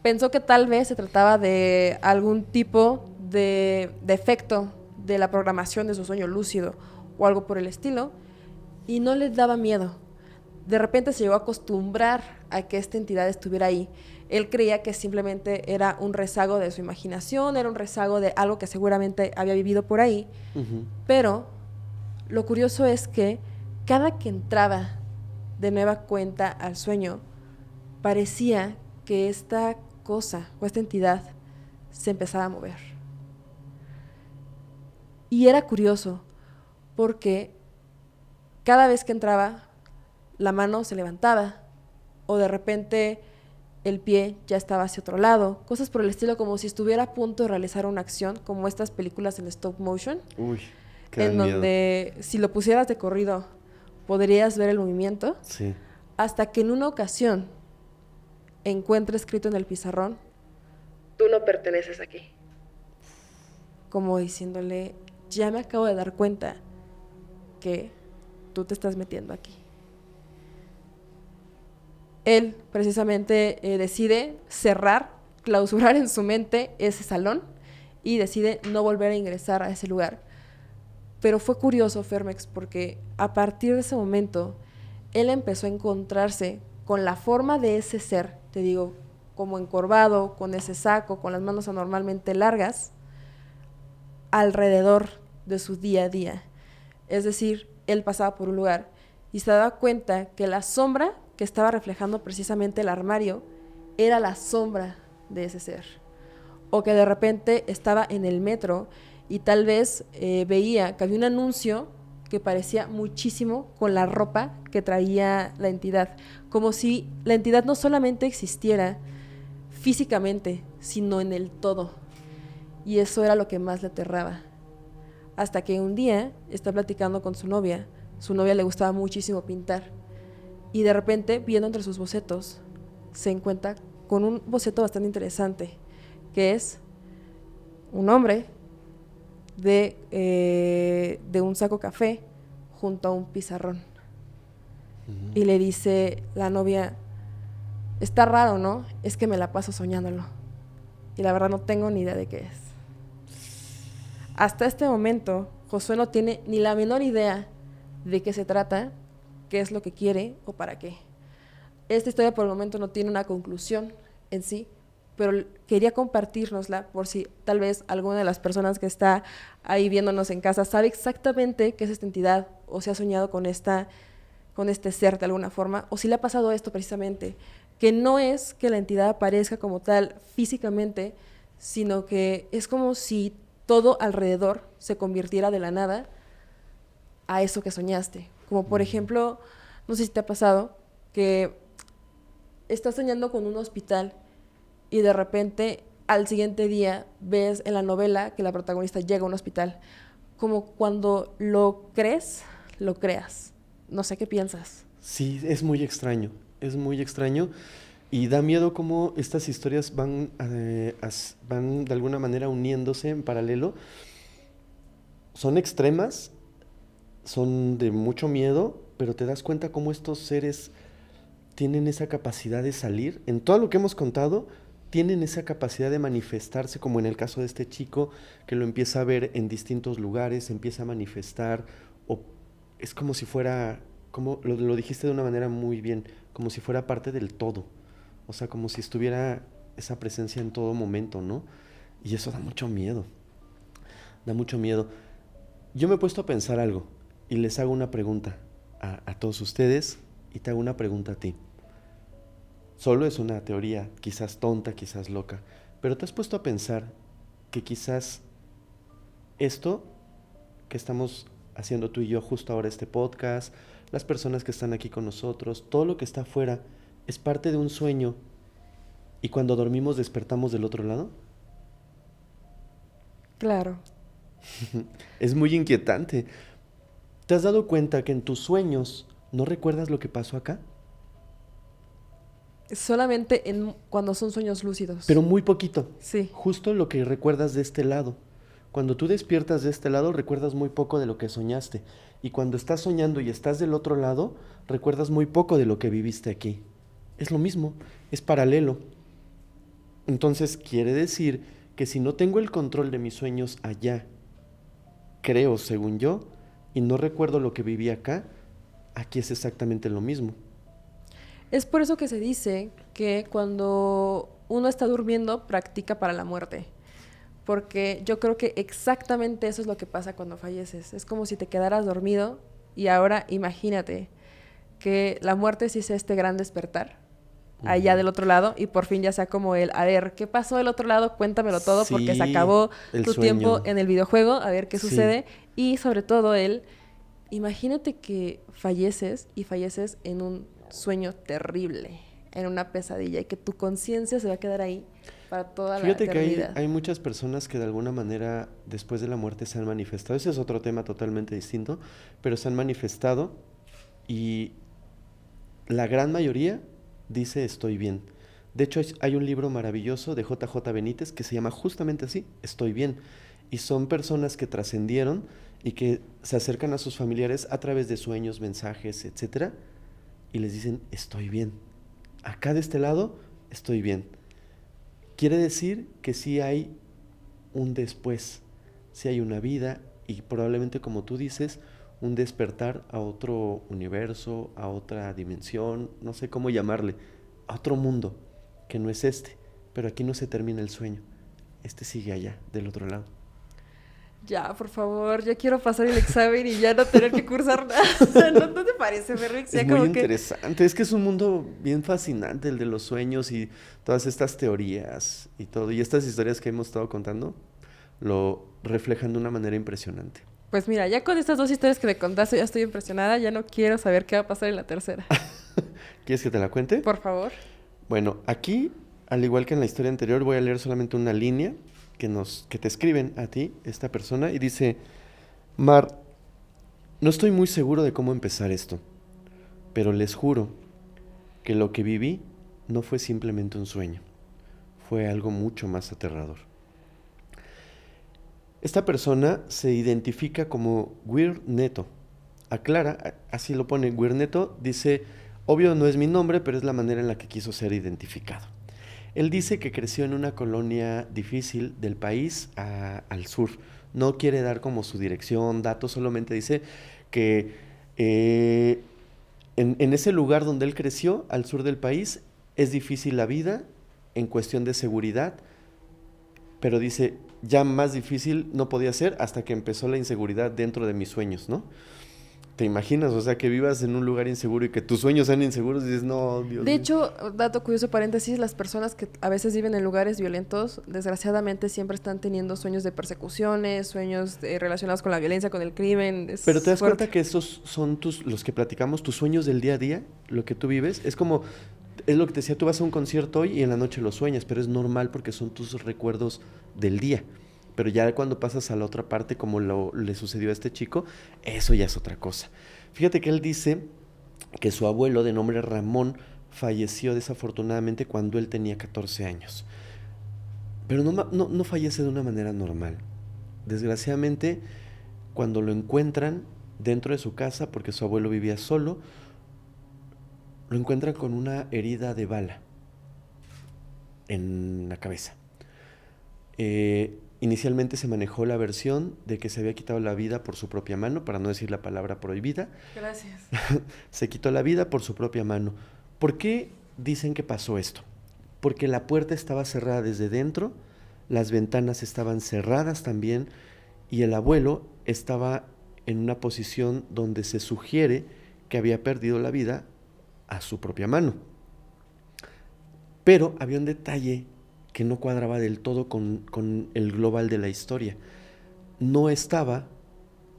Pensó que tal vez se trataba de algún tipo de defecto de la programación de su sueño lúcido o algo por el estilo, y no le daba miedo. De repente se llegó a acostumbrar a que esta entidad estuviera ahí. Él creía que simplemente era un rezago de su imaginación, era un rezago de algo que seguramente había vivido por ahí. Pero lo curioso es que cada que entraba de nueva cuenta al sueño, parecía que esta cosa o esta entidad se empezaba a mover. Y era curioso porque cada vez que entraba, la mano se levantaba o de repente el pie ya estaba hacia otro lado, cosas por el estilo, como si estuviera a punto de realizar una acción, como estas películas en stop motion, en donde si lo pusieras de corrido podrías ver el movimiento, sí. Hasta que en una ocasión encuentra escrito en el pizarrón: tú no perteneces aquí. Como diciéndole, ya me acabo de dar cuenta que tú te estás metiendo aquí. Él precisamente decide clausurar en su mente ese salón y decide no volver a ingresar a ese lugar. Pero fue curioso, Fermex, porque a partir de ese momento él empezó a encontrarse con la forma de ese ser, te digo, como encorvado, con ese saco, con las manos anormalmente largas, alrededor de su día a día. Es decir, él pasaba por un lugar y se daba cuenta que la sombra que estaba reflejando precisamente el armario era la sombra de ese ser. O que de repente estaba en el metro y tal vez veía que había un anuncio que parecía muchísimo con la ropa que traía la entidad, como si la entidad no solamente existiera físicamente, sino en el todo. Y eso era lo que más le aterraba. Hasta que un día está platicando con su novia le gustaba muchísimo pintar, y de repente, viendo entre sus bocetos, se encuentra con un boceto bastante interesante, que es un hombre de un saco café junto a un pizarrón. Y le dice la novia: está raro, ¿no? Es que me la paso soñándolo y la verdad no tengo ni idea de qué es. Hasta este momento, Josué no tiene ni la menor idea de qué se trata, qué es lo que quiere o para qué. Esta historia por el momento no tiene una conclusión en sí, pero quería compartírnosla por si tal vez alguna de las personas que está ahí viéndonos en casa sabe exactamente qué es esta entidad, o se ha soñado con este ser de alguna forma, o si le ha pasado esto precisamente, que no es que la entidad aparezca como tal físicamente, sino que es como si todo alrededor se convirtiera de la nada a eso que soñaste. Como por ejemplo, no sé si te ha pasado que estás soñando con un hospital y de repente al siguiente día ves en la novela que la protagonista llega a un hospital. Como cuando lo crees, lo creas. No sé qué piensas. Sí, es muy extraño y da miedo cómo estas historias van de alguna manera uniéndose en paralelo. Son extremas, son de mucho miedo, pero te das cuenta cómo estos seres tienen esa capacidad de salir. En todo lo que hemos contado, tienen esa capacidad de manifestarse, como en el caso de este chico, que lo empieza a ver en distintos lugares, empieza a manifestar, o es como si fuera, como lo dijiste de una manera muy bien, como si fuera parte del todo. O sea, como si estuviera esa presencia en todo momento, ¿no? Y eso da mucho miedo. Da mucho miedo. Yo me he puesto a pensar algo y les hago una pregunta a todos ustedes y te hago una pregunta a ti. Solo es una teoría, quizás tonta, quizás loca, pero te has puesto a pensar que quizás esto que estamos haciendo tú y yo justo ahora, este podcast, las personas que están aquí con nosotros, todo lo que está afuera, es parte de un sueño y cuando dormimos despertamos del otro lado. Claro. Es muy inquietante. ¿Te has dado cuenta que en tus sueños no recuerdas lo que pasó acá? Solamente cuando son sueños lúcidos. Pero muy poquito. Sí. Justo lo que recuerdas de este lado. Cuando tú despiertas de este lado, recuerdas muy poco de lo que soñaste. Y cuando estás soñando y estás del otro lado, recuerdas muy poco de lo que viviste aquí. Es lo mismo, es paralelo. Entonces quiere decir que si no tengo el control de mis sueños allá, creo según yo, y no recuerdo lo que viví acá, aquí es exactamente lo mismo. Es por eso que se dice que cuando uno está durmiendo, practica para la muerte. Porque yo creo que exactamente eso es lo que pasa cuando falleces. Es como si te quedaras dormido y ahora imagínate que la muerte sí sea este gran despertar allá del otro lado y por fin ya sea como a ver, ¿qué pasó del otro lado? Cuéntamelo todo porque se acabó tu tiempo en el videojuego, a ver qué sucede. Y sobre todo imagínate que falleces y falleces en un sueño terrible, en una pesadilla y que tu conciencia se va a quedar ahí para toda la eternidad. Fíjate que hay muchas personas que de alguna manera después de la muerte se han manifestado. Ese es otro tema totalmente distinto, pero se han manifestado y la gran mayoría dice estoy bien. De hecho, hay un libro maravilloso de JJ Benítez que se llama justamente así, Estoy bien. Y son personas que trascendieron y que se acercan a sus familiares a través de sueños, mensajes, etcétera, y les dicen estoy bien. Acá de este lado estoy bien. Quiere decir que sí hay un después, sí hay una vida y probablemente, como tú dices, un despertar a otro universo, a otra dimensión, no sé cómo llamarle, a otro mundo, que no es este, pero aquí no se termina el sueño, este sigue allá, del otro lado. Ya, por favor, ya quiero pasar el examen y ya no tener que cursar nada. ¿No te parece, Fermix? Es muy interesante, es que es un mundo bien fascinante el de los sueños y todas estas teorías y todo, y estas historias que hemos estado contando lo reflejan de una manera impresionante. Pues mira, ya con estas dos historias que me contaste ya estoy impresionada, ya no quiero saber qué va a pasar en la tercera. ¿Quieres que te la cuente? Por favor. Bueno, aquí, al igual que en la historia anterior, voy a leer solamente una línea que te escriben a ti, esta persona, y dice: Mar, no estoy muy seguro de cómo empezar esto, pero les juro que lo que viví no fue simplemente un sueño, fue algo mucho más aterrador. Esta persona se identifica como Weird Neto. Aclara, así lo pone, Weird Neto, dice: obvio no es mi nombre, pero es la manera en la que quiso ser identificado. Él dice que creció en una colonia difícil del país al sur. No quiere dar como su dirección, datos, solamente dice que en ese lugar donde él creció, al sur del país, es difícil la vida en cuestión de seguridad, pero dice, ya más difícil no podía ser hasta que empezó la inseguridad dentro de mis sueños, ¿no? ¿Te imaginas? O sea, que vivas en un lugar inseguro y que tus sueños sean inseguros y dices, no, Dios mío. De hecho, dato curioso, paréntesis, las personas que a veces viven en lugares violentos, desgraciadamente siempre están teniendo sueños de persecuciones, sueños relacionados con la violencia, con el crimen. Pero te das cuenta que esos son los que platicamos, tus sueños del día a día, lo que tú vives. Es como, es lo que te decía, tú vas a un concierto hoy y en la noche lo sueñas, pero es normal porque son tus recuerdos del día. Pero ya cuando pasas a la otra parte, como le sucedió a este chico, eso ya es otra cosa. Fíjate que él dice que su abuelo, de nombre Ramón, falleció desafortunadamente cuando él tenía 14 años. Pero no fallece de una manera normal. Desgraciadamente, cuando lo encuentran dentro de su casa, porque su abuelo vivía solo, lo encuentran con una herida de bala en la cabeza. Inicialmente se manejó la versión de que se había quitado la vida por su propia mano, para no decir la palabra prohibida. Gracias. Se quitó la vida por su propia mano. ¿Por qué dicen que pasó esto? Porque la puerta estaba cerrada desde dentro, las ventanas estaban cerradas también, y el abuelo estaba en una posición donde se sugiere que había perdido la vida a su propia mano. Pero había un detalle que no cuadraba del todo con el global de la historia. No estaba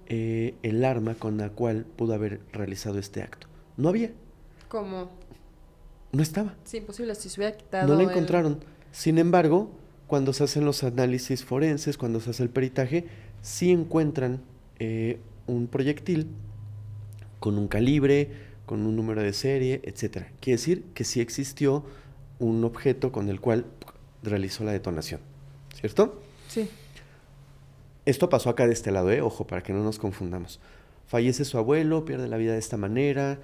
el arma con la cual pudo haber realizado este acto. No había. ¿Cómo? No estaba. Sí, imposible, si se hubiera quitado No la el... encontraron. Sin embargo, cuando se hacen los análisis forenses, cuando se hace el peritaje, sí encuentran un proyectil con un calibre, con un número de serie, etcétera. Quiere decir que sí existió un objeto con el cual realizó la detonación, ¿cierto? Sí. Esto pasó acá de este lado, ojo, para que no nos confundamos. Fallece su abuelo, pierde la vida de esta manera,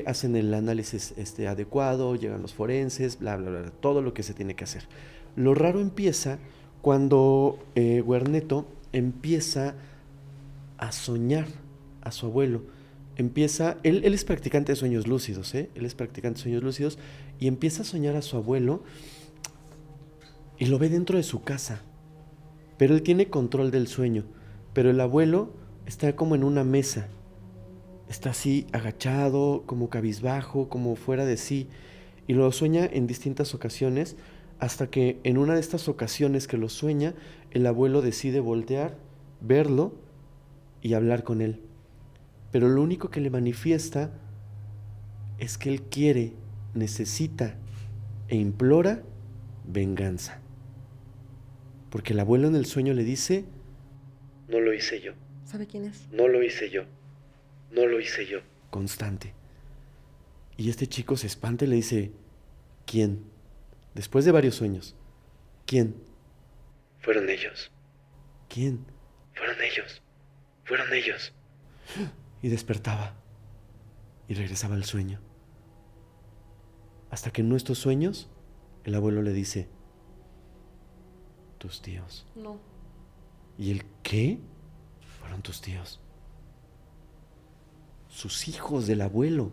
hacen el análisis adecuado, llegan los forenses, bla, bla, bla, todo lo que se tiene que hacer. Lo raro empieza cuando Guerneto empieza a soñar a su abuelo. Él es practicante de sueños lúcidos, él es practicante de sueños lúcidos, y empieza a soñar a su abuelo y lo ve dentro de su casa. Pero él tiene control del sueño, pero el abuelo está como en una mesa. Está así agachado, como cabizbajo, como fuera de sí, y lo sueña en distintas ocasiones, hasta que en una de estas ocasiones que lo sueña, el abuelo decide voltear, verlo y hablar con él. Pero lo único que le manifiesta es que él quiere, necesita e implora venganza. Porque el abuelo en el sueño le dice: no lo hice yo. ¿Sabe quién es? No lo hice yo. No lo hice yo. Constante. Y este chico se espanta y le dice: ¿quién? Después de varios sueños. ¿Quién? Fueron ellos. ¿Quién? Fueron ellos. Fueron ellos. Y despertaba. Y regresaba al sueño. Hasta que en nuestros sueños, el abuelo le dice: tus tíos. No. ¿Y el qué? Fueron tus tíos. Sus hijos del abuelo.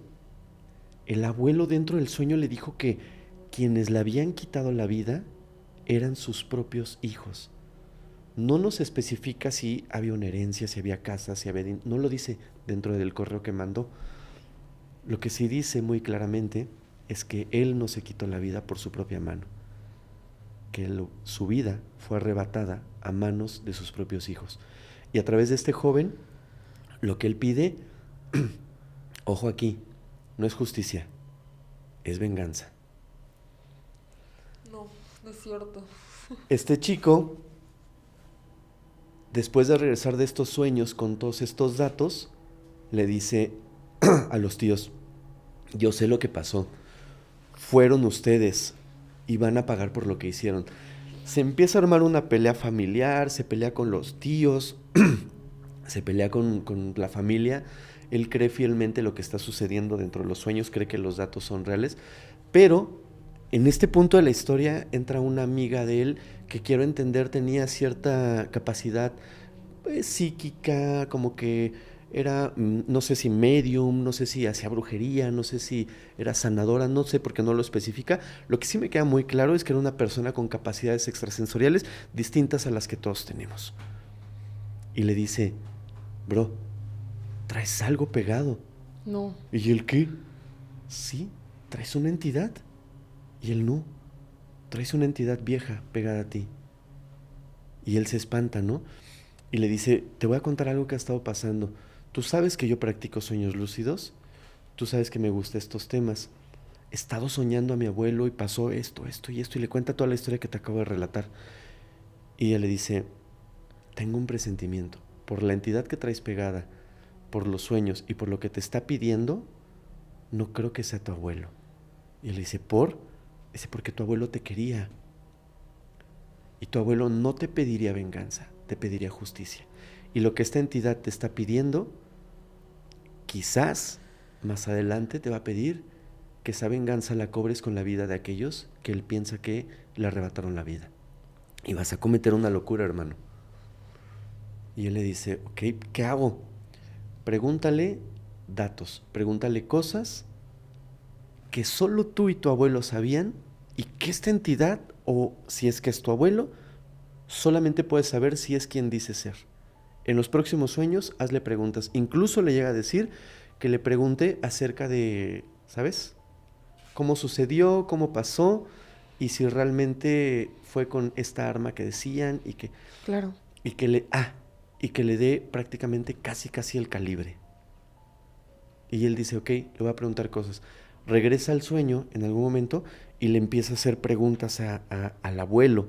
El abuelo dentro del sueño le dijo que quienes le habían quitado la vida eran sus propios hijos. No nos especifica si había una herencia, si había casa, si había... No lo dice dentro del correo que mandó. Lo que sí dice muy claramente es que él no se quitó la vida por su propia mano. Que su vida fue arrebatada a manos de sus propios hijos. Y a través de este joven, lo que él pide, ojo aquí, no es justicia, es venganza. No, no es cierto. Este chico, después de regresar de estos sueños con todos estos datos, le dice a los tíos: yo sé lo que pasó, fueron ustedes y van a pagar por lo que hicieron. Se empieza a armar una pelea familiar, se pelea con los tíos, se pelea con la familia. Él cree fielmente lo que está sucediendo dentro de los sueños, cree que los datos son reales, pero en este punto de la historia entra una amiga de él que, quiero entender, tenía cierta capacidad psíquica, como que era, no sé si medium, no sé si hacía brujería, no sé si era sanadora, no sé porque no lo especifica. Lo que sí me queda muy claro es que era una persona con capacidades extrasensoriales distintas a las que todos tenemos. Y le dice: bro, traes algo pegado. No. ¿Y él qué? Sí, traes una entidad. Y él: no, traes una entidad vieja pegada a ti. Y él se espanta, ¿no? Y le dice: te voy a contar algo que ha estado pasando. Tú sabes que yo practico sueños lúcidos. Tú sabes que me gustan estos temas. He estado soñando a mi abuelo y pasó esto, esto y esto. Y le cuenta toda la historia que te acabo de relatar. Y ella le dice: tengo un presentimiento. Por la entidad que traes pegada, por los sueños y por lo que te está pidiendo, no creo que sea tu abuelo. Y él le dice: ¿por? Dice: porque tu abuelo te quería. Y tu abuelo no te pediría venganza, te pediría justicia. Y lo que esta entidad te está pidiendo, quizás más adelante te va a pedir que esa venganza la cobres con la vida de aquellos que él piensa que le arrebataron la vida. Y vas a cometer una locura, hermano. Y él le dice: ok, ¿qué hago? Pregúntale datos, pregúntale cosas que solo tú y tu abuelo sabían, y que esta entidad, o si es que es tu abuelo, solamente puedes saber si es quien dice ser. En los próximos sueños, hazle preguntas. Incluso le llega a decir que le pregunte acerca de, ¿sabes? Cómo sucedió, cómo pasó, y si realmente fue con esta arma que decían, Claro. y que le dé prácticamente casi el calibre. Y él dice, ok, le voy a preguntar cosas. Regresa al sueño en algún momento y le empieza a hacer preguntas al abuelo.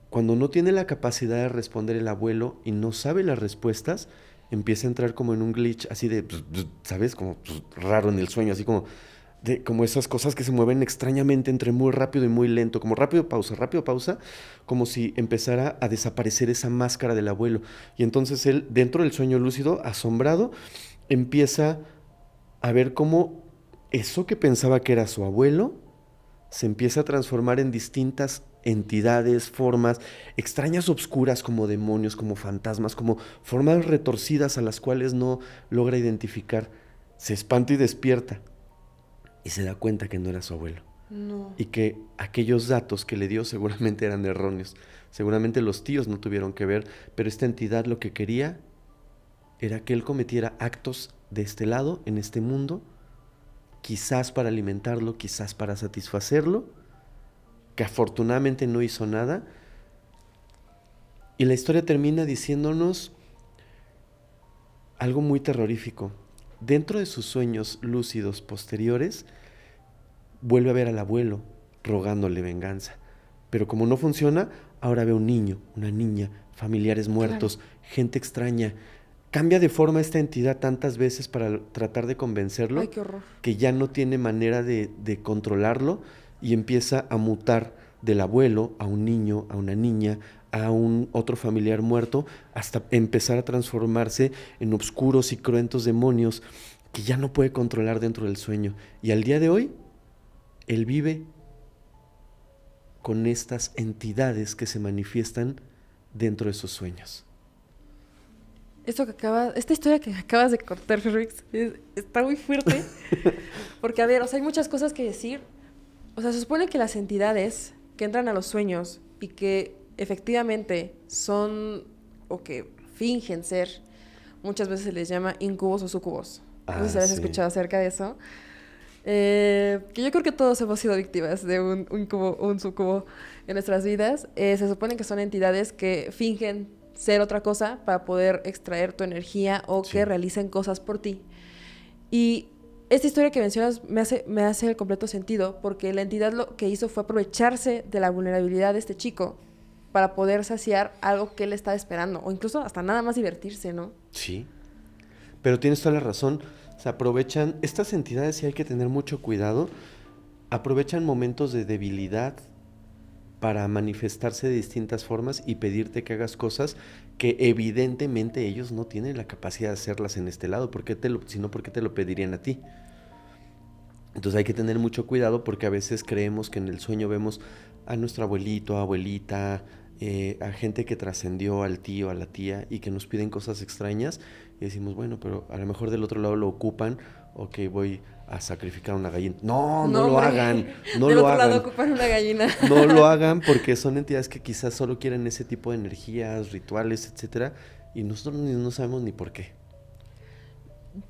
Cuando no tiene la capacidad de responder el abuelo y no sabe las respuestas, empieza a entrar como en un glitch así de, ¿sabes? Como raro en el sueño, así como esas cosas que se mueven extrañamente entre muy rápido y muy lento, como rápido, pausa, como si empezara a desaparecer esa máscara del abuelo. Y entonces él, dentro del sueño lúcido, asombrado, empieza a ver cómo eso que pensaba que era su abuelo se empieza a transformar en distintas entidades, formas extrañas, obscuras, como demonios, como fantasmas, como formas retorcidas a las cuales no logra identificar. Se espanta y despierta y se da cuenta que no era su abuelo. No. Y que aquellos datos que le dio seguramente eran erróneos. Seguramente los tíos no tuvieron que ver, pero esta entidad lo que quería era que él cometiera actos de este lado, en este mundo, quizás para alimentarlo, quizás para satisfacerlo, que afortunadamente no hizo nada. Y la historia termina diciéndonos algo muy terrorífico. Dentro de sus sueños lúcidos posteriores, vuelve a ver al abuelo rogándole venganza. Pero como no funciona, ahora ve un niño, una niña, familiares muertos, gente extraña. Cambia de forma esta entidad tantas veces para tratar de convencerlo. Ay, qué horror. Que ya no tiene manera de controlarlo y empieza a mutar del abuelo a un niño, a una niña, a un otro familiar muerto, hasta empezar a transformarse en oscuros y cruentos demonios que ya no puede controlar dentro del sueño. Y al día de hoy, él vive con estas entidades que se manifiestan dentro de sus sueños. Esta historia que acabas de contar, Ferrix, está muy fuerte. Porque, a ver, o sea, hay muchas cosas que decir. O sea, se supone que las entidades que entran a los sueños y que efectivamente son o que fingen ser, muchas veces se les llama incubos o sucubos. No sé si habéis escuchado acerca de eso. Que yo creo que todos hemos sido víctimas de un incubo o un sucubo en nuestras vidas. Se supone que son entidades que fingen ser otra cosa para poder extraer tu energía o que realicen cosas por ti. Y esta historia que mencionas me hace el completo sentido, porque la entidad lo que hizo fue aprovecharse de la vulnerabilidad de este chico para poder saciar algo que él estaba esperando, o incluso hasta nada más divertirse, ¿no? Sí, pero tienes toda la razón. Se aprovechan, estas entidades, sí hay que tener mucho cuidado, aprovechan momentos de debilidad para manifestarse de distintas formas y pedirte que hagas cosas que evidentemente ellos no tienen la capacidad de hacerlas en este lado. Sino porque te lo pedirían a ti. Entonces hay que tener mucho cuidado, porque a veces creemos que en el sueño vemos a nuestro abuelito, abuelita, a gente que trascendió, al tío, a la tía, y que nos piden cosas extrañas y decimos, bueno, pero a lo mejor del otro lado lo ocupan, o que voy a sacrificar una gallina. No lo hagan, no del lo otro hagan. lado ocupan una gallina. No lo hagan, porque son entidades que quizás solo quieren ese tipo de energías, rituales, etcétera, y nosotros no sabemos ni por qué.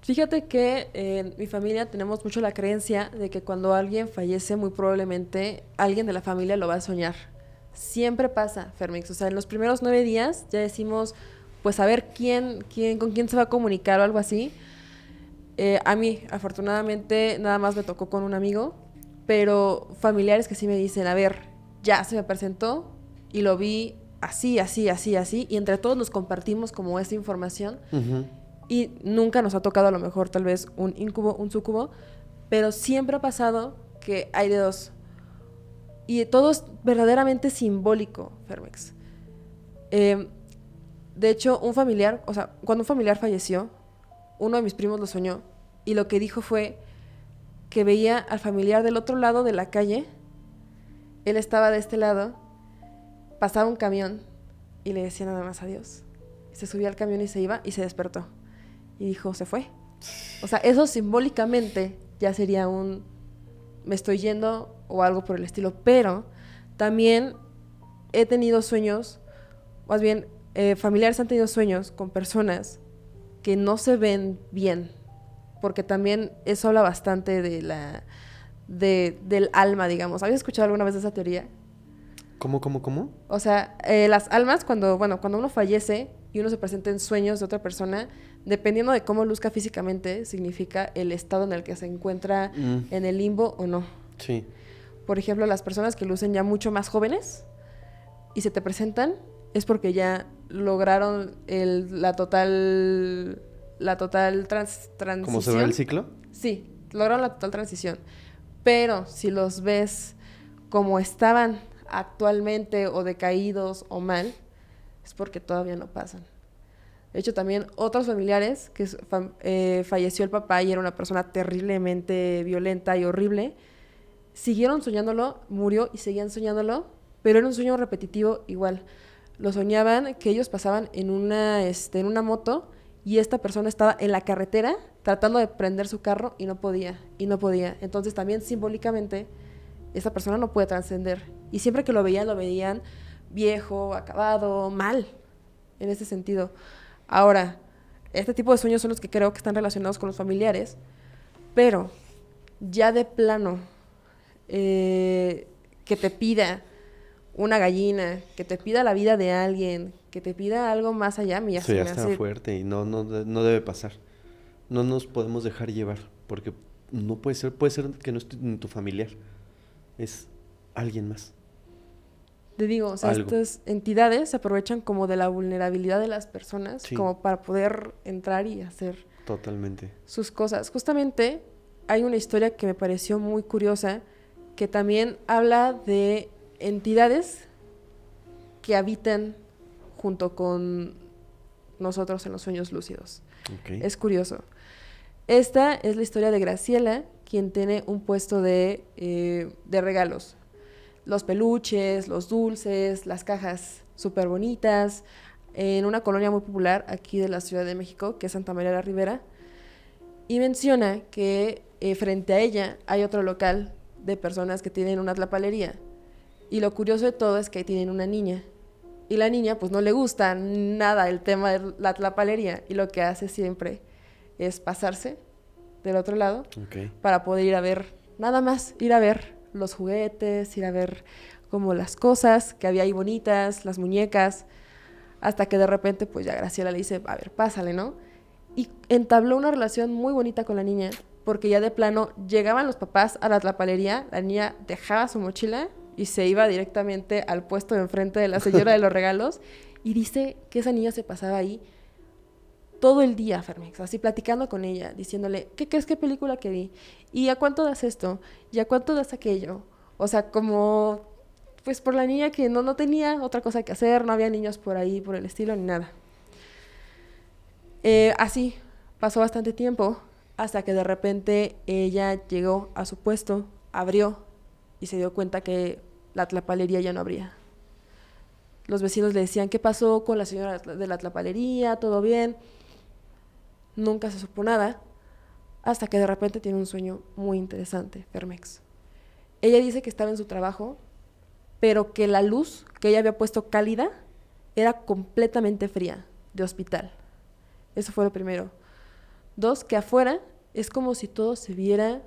Fíjate que en mi familia tenemos mucho la creencia de que cuando alguien fallece, muy probablemente alguien de la familia lo va a soñar. Siempre pasa, Fermix. O sea, en los primeros 9 días ya decimos, pues a ver con quién se va a comunicar o algo así. A mí, afortunadamente, nada más me tocó con un amigo, pero familiares que sí me dicen, a ver, ya se me presentó y lo vi así, y entre todos nos compartimos como esta información. Uh-huh. Y nunca nos ha tocado a lo mejor tal vez un incubo, un sucubo, pero siempre ha pasado que hay de dos. Y todo es verdaderamente simbólico, Fermex. De hecho, cuando un familiar falleció, uno de mis primos lo soñó y lo que dijo fue que veía al familiar del otro lado de la calle, él estaba de este lado, pasaba un camión y le decía nada más adiós. Se subía al camión y se iba y se despertó. Y dijo, se fue. O sea, eso simbólicamente ya sería me estoy yendo o algo por el estilo. Pero también he tenido sueños, más bien familiares han tenido sueños con personas que no se ven bien, porque también eso habla bastante del alma, digamos. ¿Habías escuchado alguna vez esa teoría? ¿Cómo? O sea, las almas, cuando uno fallece y uno se presenta en sueños de otra persona, dependiendo de cómo luzca físicamente, significa el estado en el que se encuentra en el limbo o no. Sí. Por ejemplo, las personas que lucen ya mucho más jóvenes y se te presentan, es porque ya lograron la total transición. ¿Cómo se va el ciclo? Sí, lograron la total transición. Pero si los ves como estaban actualmente o decaídos o mal, es porque todavía no pasan. De hecho, también otros familiares, que falleció el papá y era una persona terriblemente violenta y horrible, siguieron soñándolo, murió y seguían soñándolo, pero era un sueño repetitivo igual. Lo soñaban que ellos pasaban en una moto y esta persona estaba en la carretera tratando de prender su carro y no podía. Entonces también simbólicamente esta persona no puede trascender. Y siempre que lo veían viejo, acabado, mal, en ese sentido. Ahora, este tipo de sueños son los que creo que están relacionados con los familiares, pero ya de plano, que te pida una gallina, que te pida la vida de alguien, que te pida algo más allá, mira, Eso ya está fuerte y no debe pasar. No nos podemos dejar llevar, porque no puede ser que no esté en tu familiar, es alguien más. Te digo, o sea, estas entidades se aprovechan como de la vulnerabilidad de las personas, sí, como para poder entrar y hacer totalmente sus cosas. Justamente hay una historia que me pareció muy curiosa, que también habla de entidades que habitan junto con nosotros en los sueños lúcidos. Okay. Es curioso. Esta es la historia de Graciela, quien tiene un puesto de regalos. Los peluches, los dulces, las cajas súper bonitas, en una colonia muy popular aquí de la Ciudad de México, que es Santa María la Ribera. Y menciona que frente a ella hay otro local de personas que tienen una tlapalería. Y lo curioso de todo es que ahí tienen una niña. Y la niña pues no le gusta nada el tema de la tlapalería. Y lo que hace siempre es pasarse del otro lado, okay, para poder ir a ver, nada más, ir a ver los juguetes, ir a ver como las cosas que había ahí bonitas, las muñecas, hasta que de repente pues ya Graciela le dice, a ver, pásale, ¿no? Y entabló una relación muy bonita con la niña, porque ya de plano llegaban los papás a la tlapalería, la niña dejaba su mochila y se iba directamente al puesto de enfrente de la señora de los regalos, y dice que esa niña se pasaba ahí todo el día, Fermex, así platicando con ella, diciéndole, ¿qué crees, qué película que vi? ¿Y a cuánto das esto? ¿Y a cuánto das aquello? O sea, como, pues por la niña que no tenía otra cosa que hacer, no había niños por ahí, por el estilo, ni nada. Así pasó bastante tiempo, hasta que de repente ella llegó a su puesto, abrió, y se dio cuenta que la tlapalería ya no abría. Los vecinos le decían, ¿qué pasó con la señora de la tlapalería? ¿Todo bien? Nunca se supo nada, hasta que de repente tiene un sueño muy interesante, Fermex. Ella dice que estaba en su trabajo, pero que la luz que ella había puesto cálida era completamente fría, de hospital. Eso fue lo primero. 2, que afuera es como si todo se viera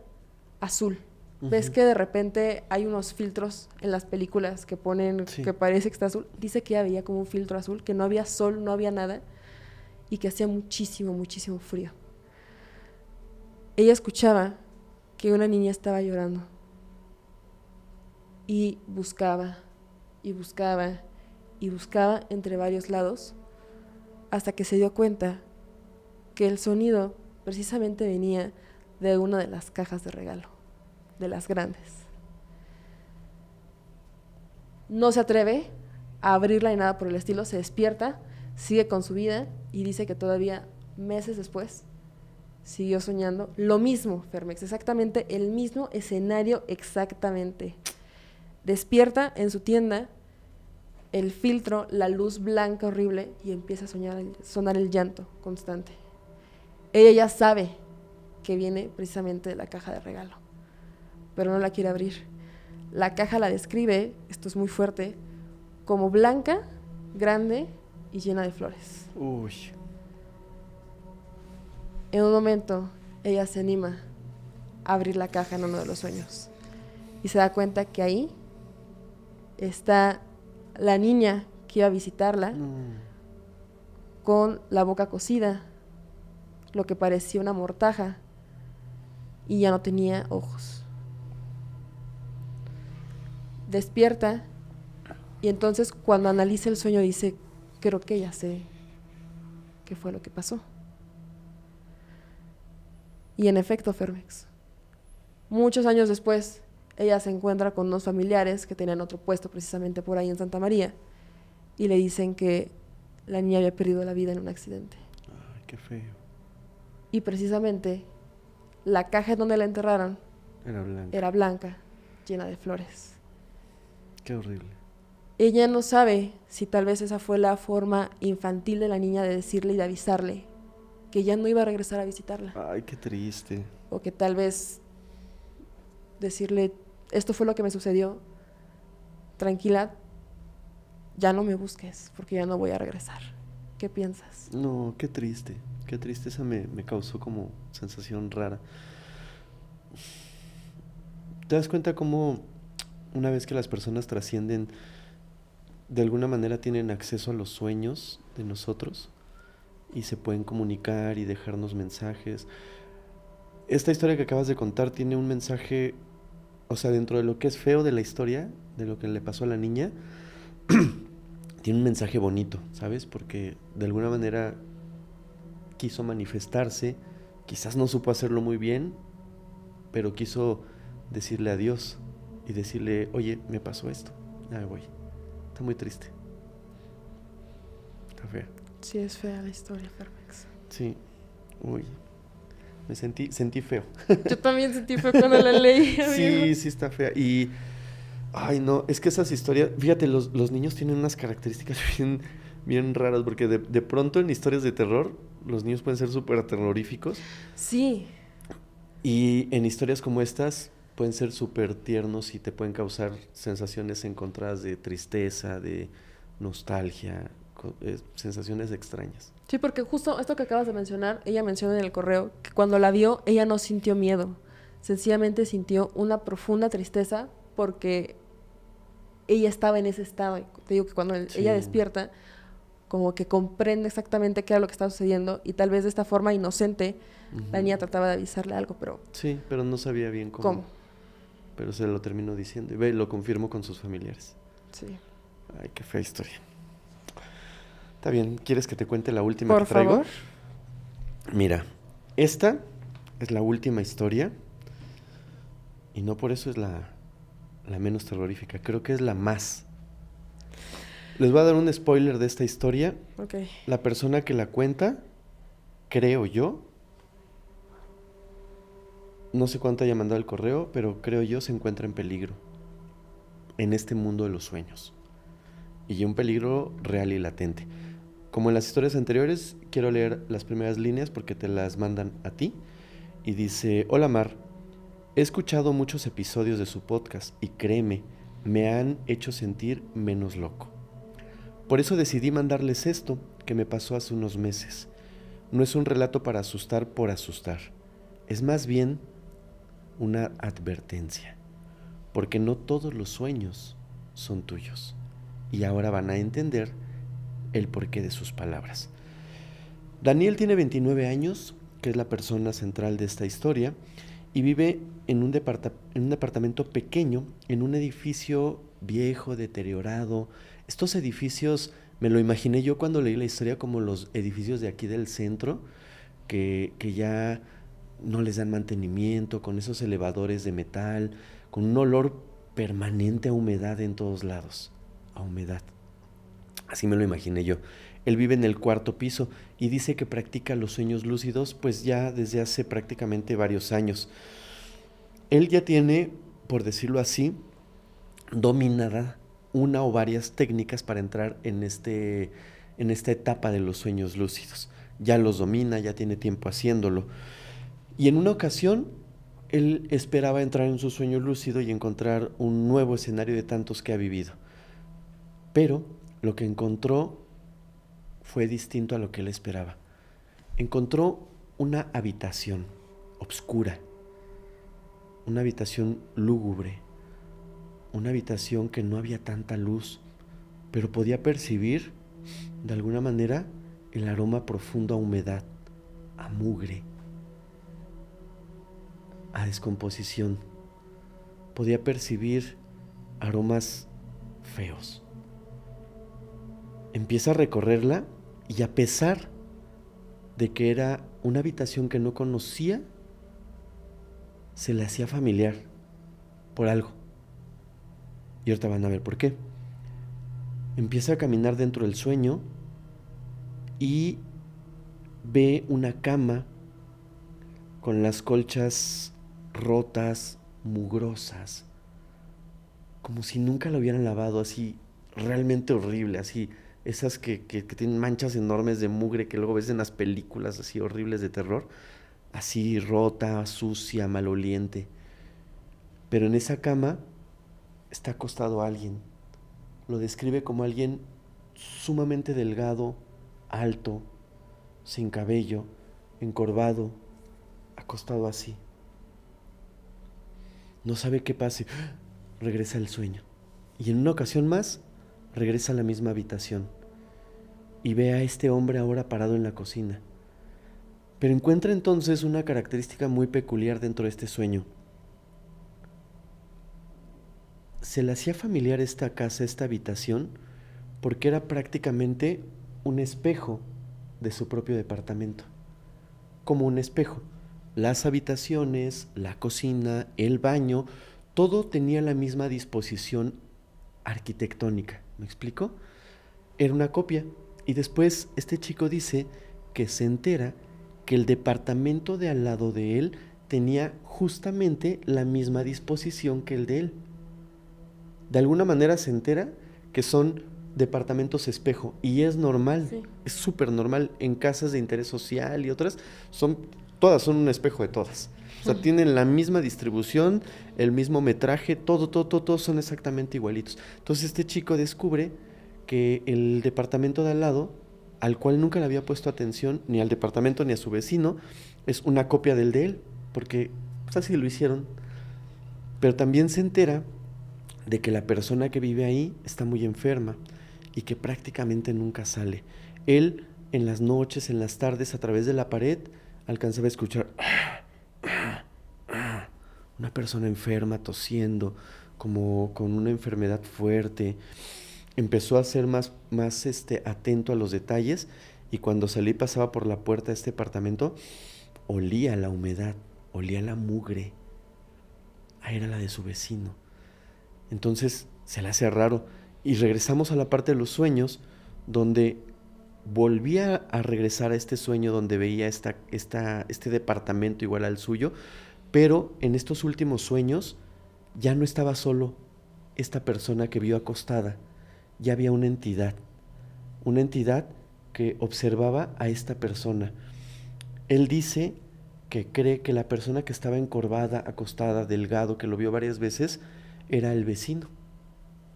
azul. Uh-huh. ¿Ves que de repente hay unos filtros en las películas que ponen, sí, que parece que está azul? Dice que ella veía como un filtro azul, que no había sol, no había nada, y que hacía muchísimo, muchísimo frío. Ella escuchaba que una niña estaba llorando y buscaba entre varios lados, hasta que se dio cuenta que el sonido precisamente venía de una de las cajas de regalo, de las grandes. No se atreve a abrirla y nada por el estilo, se despierta, sigue con su vida y dice que todavía meses después siguió soñando lo mismo, Fermex, exactamente el mismo escenario, exactamente. Despierta en su tienda, el filtro, la luz blanca horrible, y empieza a sonar el llanto constante. Ella ya sabe que viene precisamente de la caja de regalo, pero no la quiere abrir. La caja la describe, esto es muy fuerte, como blanca, grande, y llena de flores. Uy. En un momento, ella se anima a abrir la caja en uno de los sueños y se da cuenta que ahí está la niña que iba a visitarla con la boca cocida, lo que parecía una mortaja, y ya no tenía ojos. Despierta y entonces cuando analiza el sueño dice, creo que ya sé qué fue lo que pasó. Y en efecto, Fermex, muchos años después, ella se encuentra con unos familiares que tenían otro puesto precisamente por ahí en Santa María y le dicen que la niña había perdido la vida en un accidente. Ay, qué feo. Y precisamente la caja en donde la enterraron era blanca, llena de flores. Qué horrible. Ella no sabe si tal vez esa fue la forma infantil de la niña de decirle y de avisarle que ya no iba a regresar a visitarla. Ay, qué triste. O que tal vez decirle, esto fue lo que me sucedió, tranquila, ya no me busques porque ya no voy a regresar. ¿Qué piensas? No, qué triste. Qué triste, esa me causó como sensación rara. ¿Te das cuenta cómo una vez que las personas trascienden, de alguna manera tienen acceso a los sueños de nosotros y se pueden comunicar y dejarnos mensajes? Esta historia que acabas de contar tiene un mensaje, o sea, dentro de lo que es feo de la historia, de lo que le pasó a la niña, tiene un mensaje bonito, ¿sabes? Porque de alguna manera quiso manifestarse, quizás no supo hacerlo muy bien, pero quiso decirle adiós y decirle, oye, me pasó esto, ya me voy. Está muy triste. Está fea. Sí, es fea la historia, Fermex. Sí, uy, me sentí feo. Yo también sentí feo cuando la leí. Sí, sí está fea. Y, ay no, es que esas historias, fíjate, los niños tienen unas características bien raras, porque de pronto en historias de terror, los niños pueden ser súper terroríficos. Sí. Y en historias como estas, pueden ser súper tiernos y te pueden causar sensaciones encontradas de tristeza, de nostalgia, sensaciones extrañas. Sí, porque justo esto que acabas de mencionar, ella menciona en el correo que cuando la vio, ella no sintió miedo. Sencillamente sintió una profunda tristeza porque ella estaba en ese estado. Y te digo que cuando ella despierta, como que comprende exactamente qué era lo que estaba sucediendo y tal vez de esta forma inocente, la niña trataba de avisarle algo, pero... Sí, pero no sabía bien cómo. Pero se lo terminó diciendo y lo confirmó con sus familiares. Sí. Ay, qué fea historia. Está bien, ¿quieres que te cuente la última que traigo? Por favor. Mira, esta es la última historia y no por eso es la menos terrorífica, creo que es la más. Les voy a dar un spoiler de esta historia. Okay. La persona que la cuenta, creo yo, no sé cuánto haya mandado el correo, pero creo yo se encuentra en peligro en este mundo de los sueños. Y un peligro real y latente. Como en las historias anteriores, quiero leer las primeras líneas porque te las mandan a ti. Y dice, hola Mar, he escuchado muchos episodios de su podcast y créeme, me han hecho sentir menos loco. Por eso decidí mandarles esto que me pasó hace unos meses. No es un relato para asustar por asustar. Es más bien una advertencia. Porque no todos los sueños son tuyos. Y ahora van a entender el porqué de sus palabras. Daniel tiene 29 años, que es la persona central de esta historia, y vive en un departamento pequeño, en un edificio viejo, deteriorado. Estos edificios, me lo imaginé yo cuando leí la historia como los edificios de aquí del centro, que ya no les dan mantenimiento, con esos elevadores de metal, con un olor permanente a humedad en todos lados, a humedad. Así me lo imaginé yo. Él vive en el 4º piso y dice que practica los sueños lúcidos pues ya desde hace prácticamente varios años. Él ya tiene, por decirlo así, dominada una o varias técnicas para entrar en esta etapa de los sueños lúcidos. Ya los domina, ya tiene tiempo haciéndolo. Y en una ocasión, él esperaba entrar en su sueño lúcido y encontrar un nuevo escenario de tantos que ha vivido. Pero lo que encontró fue distinto a lo que él esperaba. Encontró una habitación oscura, una habitación lúgubre, una habitación que no había tanta luz, pero podía percibir, de alguna manera, el aroma profundo a humedad, a mugre, a descomposición. Podía percibir aromas feos. Empieza a recorrerla y a pesar de que era una habitación que no conocía, se le hacía familiar por algo. Y ahorita van a ver por qué. Empieza a caminar dentro del sueño y ve una cama con las colchas rotas, mugrosas, como si nunca la hubieran lavado, así realmente horrible, así esas que tienen manchas enormes de mugre que luego ves en las películas así horribles de terror, así rota, sucia, maloliente. Pero en esa cama está acostado alguien. Lo describe como alguien sumamente delgado, alto, sin cabello, encorvado, acostado así. No sabe qué pase. Regresa al sueño. Y en una ocasión más, regresa a la misma habitación. Y ve a este hombre ahora parado en la cocina. Pero encuentra entonces una característica muy peculiar dentro de este sueño. Se le hacía familiar esta casa, esta habitación, porque era prácticamente un espejo de su propio departamento. Como un espejo. Las habitaciones, la cocina, el baño, todo tenía la misma disposición arquitectónica. ¿Me explico? Era una copia. Y después este chico dice que se entera que el departamento de al lado de él tenía justamente la misma disposición que el de él. De alguna manera se entera que son departamentos espejo y es normal, sí. Es súper normal en casas de interés social y otras, todas son un espejo de todas. O sea, tienen la misma distribución, el mismo metraje, todos son exactamente igualitos. Entonces este chico descubre que el departamento de al lado, al cual nunca le había puesto atención, ni al departamento ni a su vecino, es una copia del de él, porque pues, así lo hicieron. Pero también se entera de que la persona que vive ahí está muy enferma y que prácticamente nunca sale. Él, en las noches, en las tardes, a través de la pared, alcanzaba a escuchar una persona enferma, tosiendo, como con una enfermedad fuerte. Empezó a ser más atento a los detalles y cuando salí y pasaba por la puerta de este departamento, olía la humedad, olía la mugre. Era la de su vecino. Entonces se le hace raro y regresamos a la parte de los sueños donde volvía a regresar a este sueño donde veía este departamento igual al suyo, pero en estos últimos sueños ya no estaba solo esta persona que vio acostada, ya había una entidad que observaba a esta persona. Él dice que cree que la persona que estaba encorvada, acostada, delgado, que lo vio varias veces, era el vecino.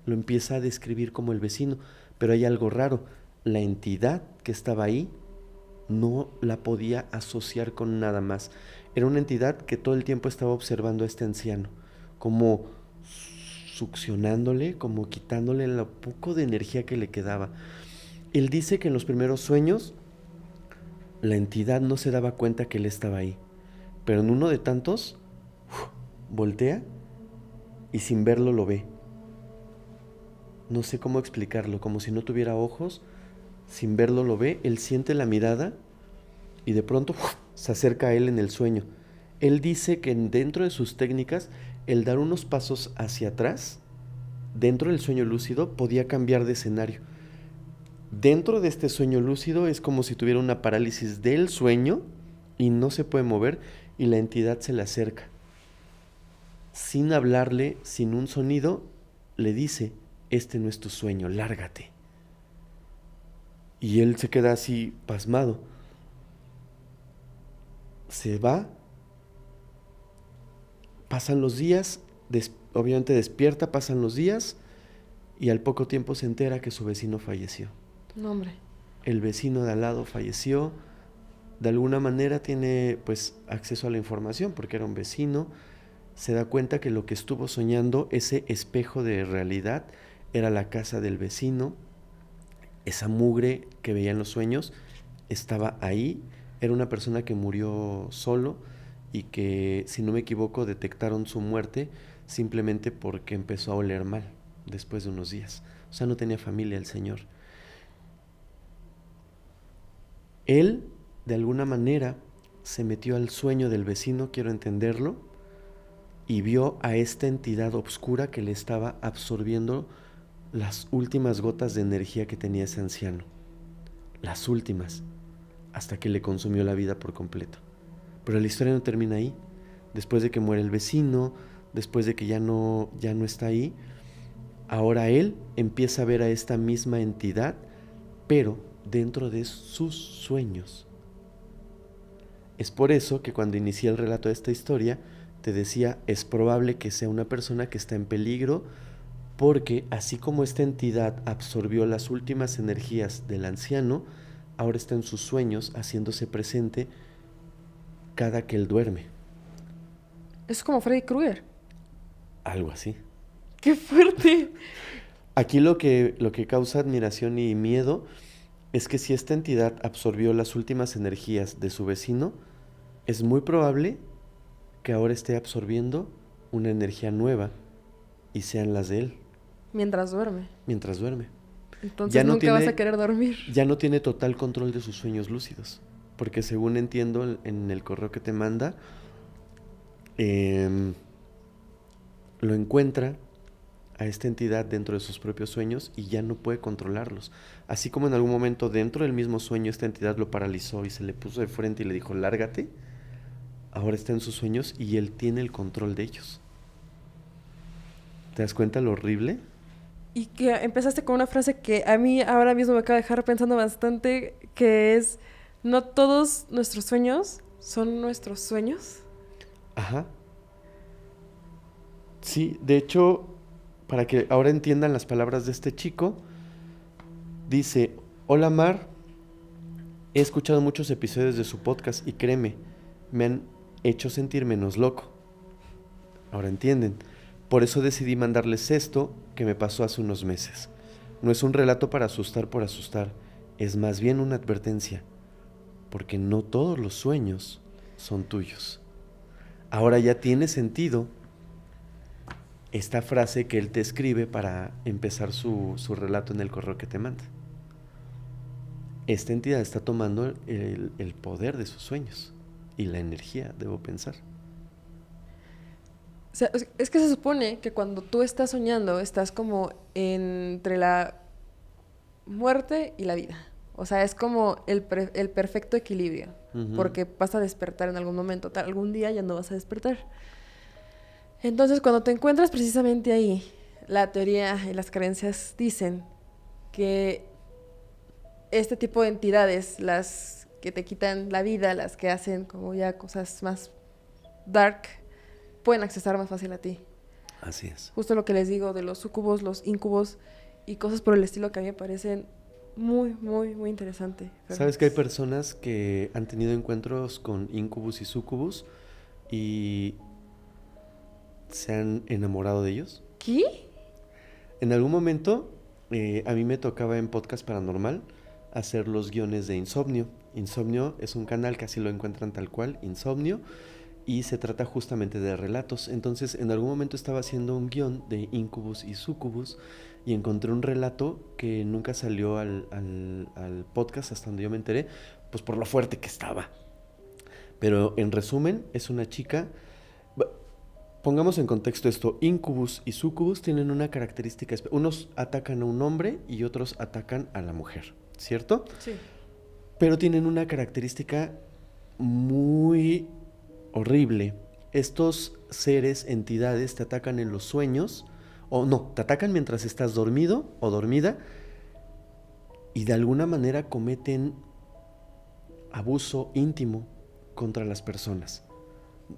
Lo empieza a describir como el vecino, pero hay algo raro. La entidad que estaba ahí no la podía asociar con nada más. Era una entidad que todo el tiempo estaba observando a este anciano, como succionándole, como quitándole lo poco de energía que le quedaba. Él dice que en los primeros sueños la entidad no se daba cuenta que él estaba ahí, pero en uno de tantos voltea y sin verlo lo ve. No sé cómo explicarlo, como si no tuviera ojos, sin verlo lo ve, él siente la mirada y de pronto se acerca a él en el sueño. Él dice que dentro de sus técnicas, el dar unos pasos hacia atrás, dentro del sueño lúcido, podía cambiar de escenario. Dentro de este sueño lúcido es como si tuviera una parálisis del sueño y no se puede mover y la entidad se le acerca. Sin hablarle, sin un sonido, le dice: este no es tu sueño, lárgate. Y él se queda así pasmado. Se va, pasan los días, obviamente despierta, pasan los días y al poco tiempo se entera que su vecino falleció. No, hombre. el vecino de al lado falleció. De alguna manera tiene pues acceso a la información porque era un vecino. Se da cuenta que lo que estuvo soñando, ese espejo de realidad, era la casa del vecino. Esa mugre que veía en los sueños estaba ahí. Era una persona que murió solo y que, si no me equivoco, detectaron su muerte simplemente porque empezó a oler mal después de unos días. O sea, no tenía familia el señor. Él, de alguna manera, se metió al sueño del vecino, quiero entenderlo, y vio a esta entidad oscura que le estaba absorbiendo las últimas gotas de energía que tenía ese anciano. Las últimas, hasta que le consumió la vida por completo. Pero la historia no termina ahí. Después de que muere el vecino, después de que ya no está ahí, ahora él empieza a ver a esta misma entidad, pero dentro de sus sueños. Es por eso que cuando inicié el relato de esta historia, te decía, es probable que sea una persona que está en peligro, porque así como esta entidad absorbió las últimas energías del anciano, ahora está en sus sueños haciéndose presente cada que él duerme. Es como Freddy Krueger. Algo así. ¡Qué fuerte! Aquí lo que causa admiración y miedo es que si esta entidad absorbió las últimas energías de su vecino, es muy probable que ahora esté absorbiendo una energía nueva y sean las de él. Mientras duerme. Mientras duerme. Entonces ya nunca vas a querer dormir. Ya no tiene total control de sus sueños lúcidos. Porque según entiendo en el correo que te manda, lo encuentra a esta entidad dentro de sus propios sueños y ya no puede controlarlos. Así como en algún momento dentro del mismo sueño esta entidad lo paralizó y se le puso de frente y le dijo, lárgate, ahora está en sus sueños y él tiene el control de ellos. ¿Te das cuenta lo horrible? Y que empezaste con una frase que a mí ahora mismo me acaba de dejar pensando bastante, que es, no todos nuestros sueños son nuestros sueños. Ajá. Sí, de hecho, para que ahora entiendan las palabras de este chico, dice, hola Mar, he escuchado muchos episodios de su podcast y créeme, me han hecho sentir menos loco. Ahora entienden. Por eso decidí mandarles esto que me pasó hace unos meses. No es un relato para asustar por asustar, es más bien una advertencia, porque no todos los sueños son tuyos. Ahora ya tiene sentido esta frase que él te escribe para empezar su relato en el correo que te manda. Esta entidad está tomando el poder de sus sueños y la energía, debo pensar. O sea, es que se supone que cuando tú estás soñando, estás como entre la muerte y la vida. O sea, es como el perfecto equilibrio. Uh-huh. Porque vas a despertar en algún momento. Algún día ya no vas a despertar. Entonces, cuando te encuentras precisamente ahí, la teoría y las creencias dicen que este tipo de entidades, las que te quitan la vida, las que hacen como ya cosas más dark, pueden accesar más fácil a ti. Así es. Justo lo que les digo de los súcubos, los íncubos y cosas por el estilo que a mí me parecen muy, muy, muy interesante. ¿Sabes que hay personas que han tenido encuentros con íncubus y súcubus y se han enamorado de ellos? ¿Qué? En algún momento, a mí me tocaba en Podcast Paranormal hacer los guiones de Insomnio. Insomnio es un canal que así lo encuentran tal cual, Insomnio, y se trata justamente de relatos. Entonces, en algún momento estaba haciendo un guión de íncubus y súcubus y encontré un relato que nunca salió al podcast hasta donde yo me enteré, pues por lo fuerte que estaba. Pero en resumen, es una chica. Pongamos en contexto esto, íncubus y súcubus tienen una característica, unos atacan a un hombre y otros atacan a la mujer, ¿cierto? Sí. Pero tienen una característica muy horrible. Estos seres, entidades, te atacan en los sueños, o no, te atacan mientras estás dormido o dormida, y de alguna manera cometen abuso íntimo contra las personas.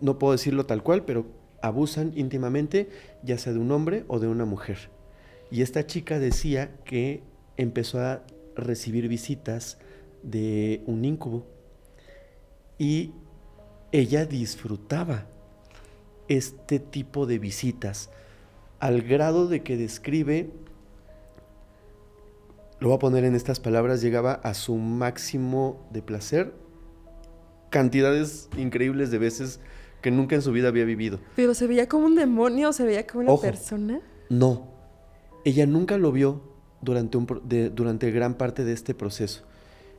No puedo decirlo tal cual, pero abusan íntimamente, ya sea de un hombre o de una mujer. Y esta chica decía que empezó a recibir visitas de un incubo. Y ella disfrutaba este tipo de visitas al grado de que describe, lo voy a poner en estas palabras, llegaba a su máximo de placer cantidades increíbles de veces que nunca en su vida había vivido. Pero se veía como un demonio, se veía como una Ojo, persona. No, ella nunca lo vio durante gran parte de este proceso.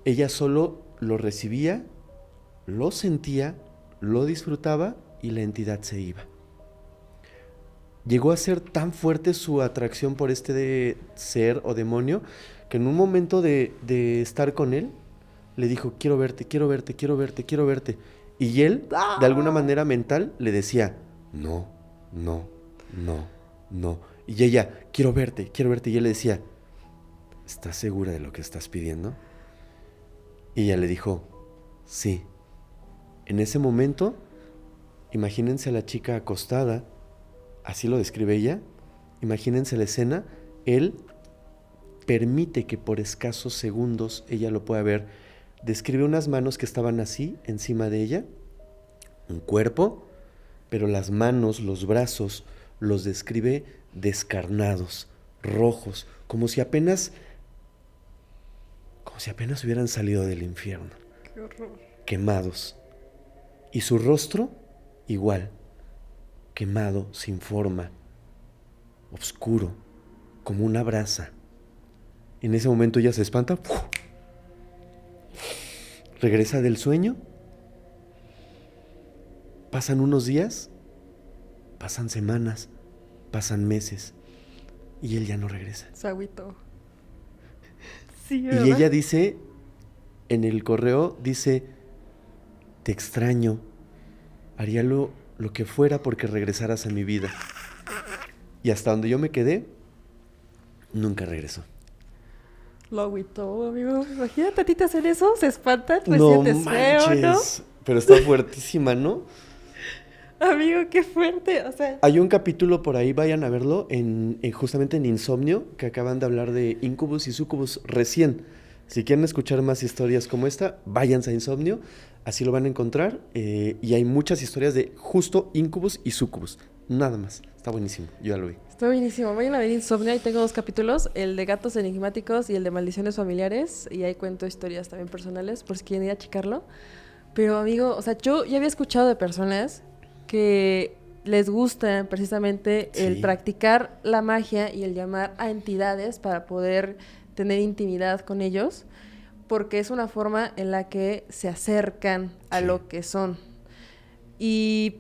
Ella solo lo recibía, lo sentía, lo disfrutaba y la entidad se iba. Llegó a ser tan fuerte su atracción por ser o demonio que en un momento de estar con él le dijo: quiero verte, quiero verte, quiero verte, quiero verte. Y él, de alguna manera mental, le decía: no, no, no, no. Y ella: quiero verte, quiero verte. Y él le decía: ¿estás segura de lo que estás pidiendo? Y ella le dijo: sí. En ese momento, imagínense a la chica acostada, así lo describe ella, imagínense la escena, él permite que por escasos segundos ella lo pueda ver. Describe unas manos que estaban así, encima de ella, un cuerpo, pero las manos, los brazos, los describe descarnados, rojos, como si apenas hubieran salido del infierno. Qué horror. Quemados. Y su rostro, igual, quemado, sin forma, oscuro, como una brasa. En ese momento ella se espanta, regresa del sueño, pasan unos días, pasan semanas, pasan meses, y él ya no regresa. Se agüitó. Sí, Y ¿verdad? ella dice, en el correo, dice: te extraño, haría lo que fuera porque regresaras a mi vida. Y hasta donde yo me quedé, nunca regresó. Lo agüitó, amigo. Imagínate a ti te hacen eso, se espantan, pues No sientes feo, ¿no? manches, pero está fuertísima, ¿no? Amigo, qué fuerte, o sea. Hay un capítulo por ahí, vayan a verlo, justamente en Insomnio, que acaban de hablar de Incubus y Sucubus recién. Si quieren escuchar más historias como esta, váyanse a Insomnio, así lo van a encontrar. Y hay muchas historias de justo Incubus y Sucubus, nada más. Está buenísimo, yo ya lo vi. Está buenísimo. Vayan a ver Insomnia. Ahí tengo 2 capítulos: el de gatos enigmáticos y el de maldiciones familiares. Y ahí cuento historias también personales, por si quieren ir a checarlo. Pero, amigo, o sea, yo ya había escuchado de personas que les gusta precisamente el Sí. practicar la magia y el llamar a entidades para poder tener intimidad con ellos, porque es una forma en la que se acercan a Sí. lo que son. Y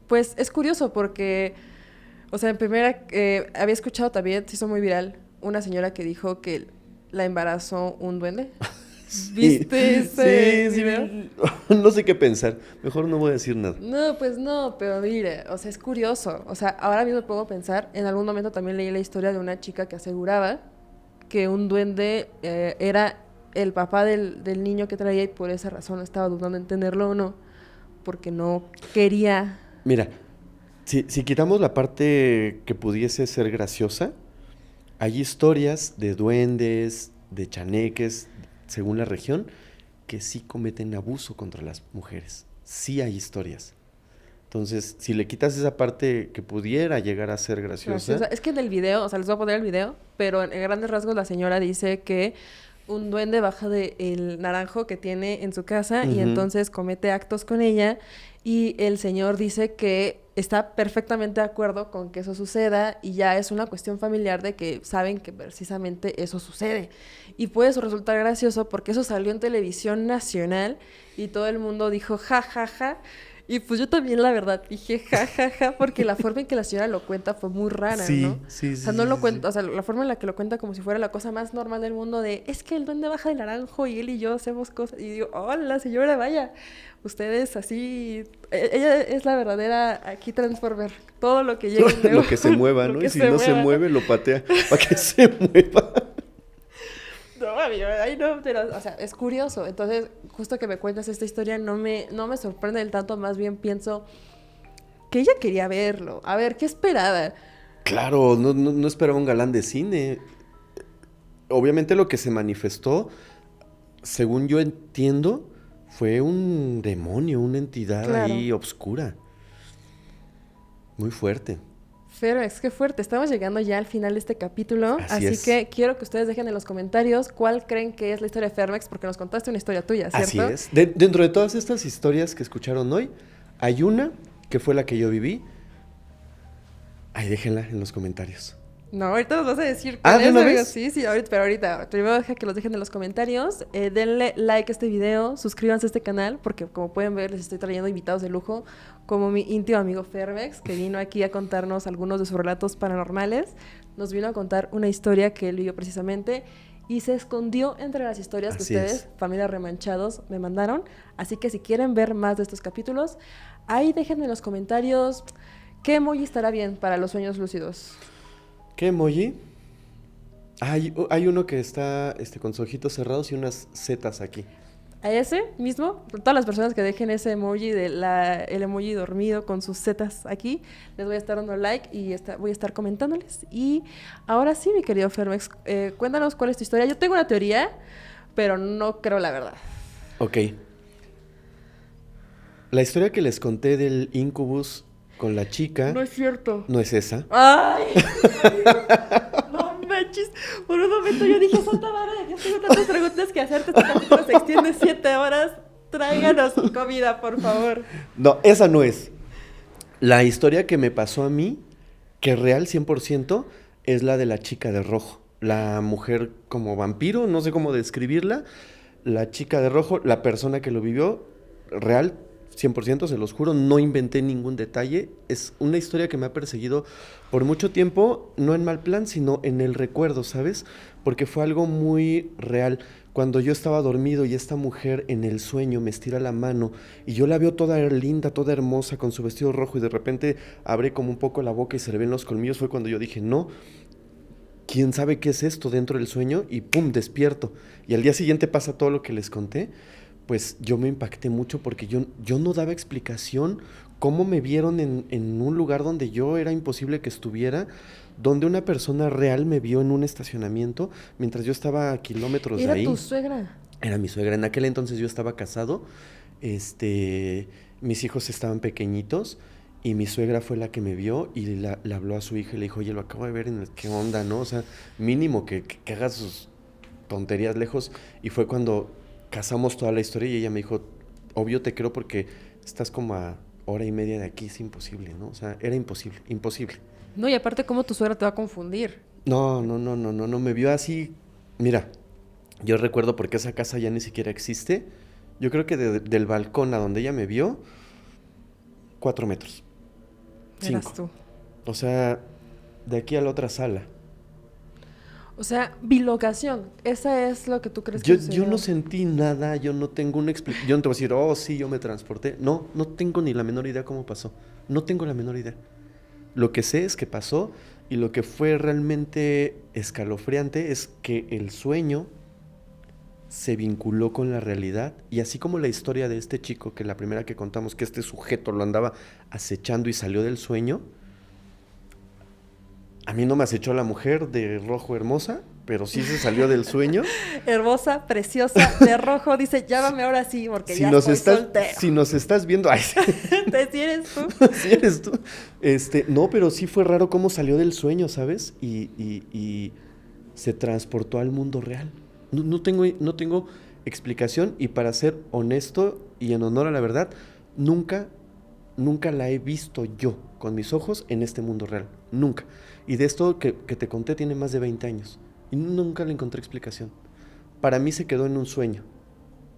pues es curioso porque, o sea, en primera, había escuchado también, se hizo muy viral, una señora que dijo que la embarazó un duende. ¿Viste ese Sí, video? no sé qué pensar. Mejor no voy a decir nada. No, pues no, pero mire, o sea, es curioso. O sea, ahora mismo puedo pensar, en algún momento también leí la historia de una chica que aseguraba que un duende era el papá del niño que traía y por esa razón estaba dudando en tenerlo o no, porque no quería. Mira, si quitamos la parte que pudiese ser graciosa, hay historias de duendes, de chaneques, según la región, que sí cometen abuso contra las mujeres. Sí hay historias. Entonces, si le quitas esa parte que pudiera llegar a ser graciosa, Es que en el video, o sea, les voy a poner el video, pero en grandes rasgos la señora dice que un duende baja del naranjo que tiene en su casa y Ujú. entonces comete actos con ella y el señor dice que está perfectamente de acuerdo con que eso suceda y ya es una cuestión familiar de que saben que precisamente eso sucede. Y puede eso resultar gracioso porque eso salió en televisión nacional y todo el mundo dijo ja, ja, ja. Y pues yo también, la verdad, dije ja, ja, ja, porque la forma en que la señora lo cuenta fue muy rara, sí, ¿no? sí, O sí, sea, no sí, lo sí. cuenta, o sea, la forma en la que lo cuenta como si fuera la cosa más normal del mundo de, es que el duende baja del naranjo y él y yo hacemos cosas. Y digo, hola, señora, vaya, ustedes así, ella es la verdadera aquí Transformer. Todo lo que llegue Lo que se mueva, lo ¿no? que Y si no se mueva. mueve, lo patea para que se mueva. No, amigo, ahí no, pero, o sea, es curioso. Entonces, justo que me cuentas esta historia, no me sorprende del tanto, más bien pienso que ella quería verlo. A ver, ¿qué esperaba? Claro, no esperaba un galán de cine. obviamente lo que se manifestó, según yo entiendo, fue un demonio, una entidad Claro. ahí obscura. Muy fuerte. Fermex, qué fuerte. Estamos llegando ya al final de este capítulo, Así así es. que quiero que ustedes dejen en los comentarios cuál creen que es la historia de Fermex, porque nos contaste una historia tuya, ¿cierto? Así es. Dentro de todas estas historias que escucharon hoy, hay una que fue la que yo viví. Ahí déjenla en los comentarios. No, ahorita nos vas a decir Ah, cuál ¿de es, una amigo. vez? Sí, ahorita, pero ahorita. Primero deja que los dejen en los comentarios. Denle like a este video, suscríbanse a este canal, porque como pueden ver, les estoy trayendo invitados de lujo, como mi íntimo amigo Fermex, que vino aquí a contarnos algunos de sus relatos paranormales. Nos vino a contar una historia que él vivió precisamente y se escondió entre las historias que Así ustedes, es. familia Remanchados, me mandaron. Así que si quieren ver más de estos capítulos, ahí déjenme en los comentarios qué emoji estará bien para los sueños lúcidos. ¿Qué emoji? Hay uno que está con sus ojitos cerrados y unas zetas aquí. A ese mismo, todas las personas que dejen ese emoji el emoji dormido con sus zetas aquí, les voy a estar dando like y voy a estar comentándoles. Y ahora sí, mi querido Fermex, cuéntanos cuál es tu historia. Yo tengo una teoría, pero no creo la verdad. Ok. La historia que les conté del Incubus con la chica No es cierto. no es esa. ¡Ay! No manches. Por un momento yo dije, Santa Madre de Dios, tengo tantas preguntas que hacerte. Este capítulo se extiende 7 horas. Tráiganos comida, por favor. No, esa no es. La historia que me pasó a mí, que real 100%, es la de la chica de rojo. La mujer como vampiro, no sé cómo describirla. La chica de rojo, la persona que lo vivió, real 100%, se los juro, no inventé ningún detalle. Es una historia que me ha perseguido por mucho tiempo, no en mal plan, sino en el recuerdo, ¿sabes? Porque fue algo muy real. Cuando yo estaba dormido y esta mujer en el sueño me estira la mano y yo la veo toda linda, toda hermosa, con su vestido rojo y de repente abre como un poco la boca y se le ven los colmillos, fue cuando yo dije, no, ¿quién sabe qué es esto dentro del sueño? Y pum, despierto. Y al día siguiente pasa todo lo que les conté. Pues yo me impacté mucho porque yo no daba explicación cómo me vieron en un lugar donde yo era imposible que estuviera, donde una persona real me vio en un estacionamiento mientras yo estaba a kilómetros de Era ahí. tu suegra. Era mi suegra. En aquel entonces yo estaba casado, mis hijos estaban pequeñitos y mi suegra fue la que me vio y le habló a su hija y le dijo, oye, lo acabo de ver en el, ¿qué onda, no? O sea, mínimo que haga sus tonterías lejos. Y fue cuando casamos toda la historia y ella me dijo, obvio te creo porque estás como a hora y media de aquí, es imposible, ¿no? O sea, era imposible, imposible. No, y aparte, ¿cómo tu suegra te va a confundir? No, me vio así. Mira, yo recuerdo porque esa casa ya ni siquiera existe. Yo creo que del balcón a donde ella me vio, 4 metros. Eras 5. tú. O sea, de aquí a la otra sala. O sea, bilocación. Esa es lo que tú crees que Yo sucedió. no sentí nada, yo no tengo una explicación. Yo no te voy a decir, oh, sí, yo me transporté. No tengo ni la menor idea cómo pasó. No tengo la menor idea. Lo que sé es que pasó y lo que fue realmente escalofriante es que el sueño se vinculó con la realidad y así como la historia de este chico, que la primera que contamos, que este sujeto lo andaba acechando y salió del sueño, a mí no me acechó la mujer de rojo hermosa, pero sí se salió del sueño. Hermosa, preciosa, de rojo. Dice, llámame ahora sí, porque ya estoy soltero. Si nos estás viendo, ay, sí. ¿Te si eres tú? Sí eres tú. No, pero sí fue raro cómo salió del sueño, ¿sabes? Y se transportó al mundo real. No tengo explicación y para ser honesto y en honor a la verdad, nunca la he visto yo con mis ojos en este mundo real. Nunca. Y de esto que te conté tiene más de 20 años. Y nunca le encontré explicación. Para mí se quedó en un sueño.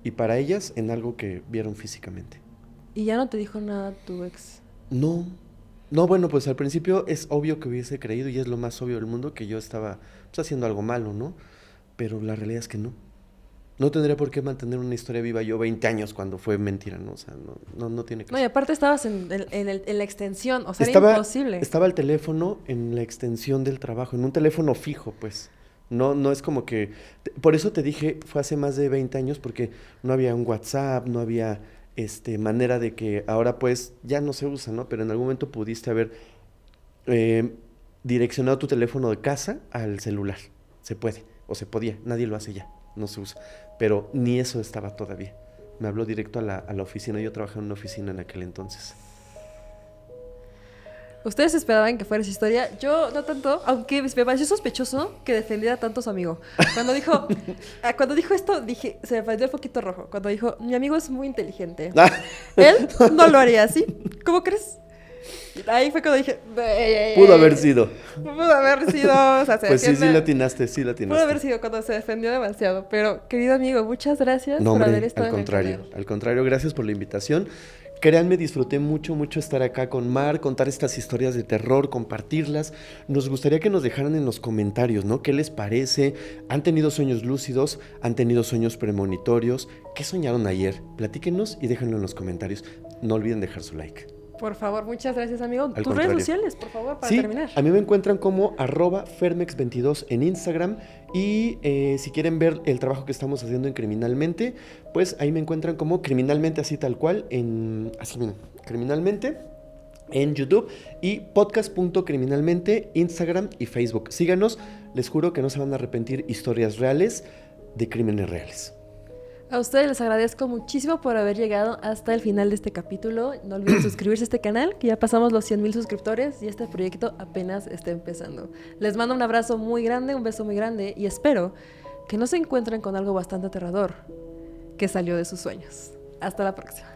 Y para ellas en algo que vieron físicamente. Y ya no te dijo nada tu ex. No, bueno, pues al principio es obvio que hubiese creído y es lo más obvio del mundo que yo estaba pues, haciendo algo malo, ¿no? Pero la realidad es que no. No tendría por qué mantener una historia viva yo 20 años cuando fue mentira, ¿no? O sea, no tiene caso. No, y aparte estabas en la extensión, o sea, era imposible. Estaba el teléfono en la extensión del trabajo, en un teléfono fijo, pues. No es como que... Por eso te dije, fue hace más de 20 años, porque no había un WhatsApp, no había manera de que ahora pues ya no se usa, ¿no? Pero en algún momento pudiste haber direccionado tu teléfono de casa al celular. Se puede. o se podía, nadie lo hace ya, no se usa, pero ni eso estaba todavía. Me habló directo a la oficina, yo trabajaba en una oficina en aquel entonces. Ustedes esperaban que fuera esa historia. Yo no tanto, aunque me pareció sospechoso que defendiera tanto a su amigo. Cuando dijo esto, dije, se me prendió el poquito rojo. Cuando dijo, mi amigo es muy inteligente. Él no lo haría así. ¿Cómo crees? Ahí fue cuando dije... Pudo haber sido. Pudo haber sido... O sea, pues sí la atinaste. Pudo haber sido cuando se defendió demasiado. Pero, querido amigo, muchas gracias por haber estado en el canal. Al contrario, gracias por la invitación. Créanme, disfruté mucho estar acá con Mar, contar estas historias de terror, compartirlas. Nos gustaría que nos dejaran en los comentarios, ¿no? ¿Qué les parece? ¿Han tenido sueños lúcidos? ¿Han tenido sueños premonitorios? ¿Qué soñaron ayer? Platíquenos y déjenlo en los comentarios. No olviden dejar su like. Por favor, muchas gracias, amigo. Tus redes sociales, por favor, para terminar. A mí me encuentran como @fermex22 en Instagram. Y si quieren ver el trabajo que estamos haciendo en Criminalmente, pues ahí me encuentran como Criminalmente, así tal cual, Criminalmente en YouTube y podcast.criminalmente, Instagram y Facebook. Síganos, les juro que no se van a arrepentir. Historias reales de crímenes reales. A ustedes les agradezco muchísimo por haber llegado hasta el final de este capítulo. No olviden suscribirse a este canal, que ya pasamos los 100,000 suscriptores y este proyecto apenas está empezando. Les mando un abrazo muy grande, un beso muy grande y espero que no se encuentren con algo bastante aterrador que salió de sus sueños. Hasta la próxima.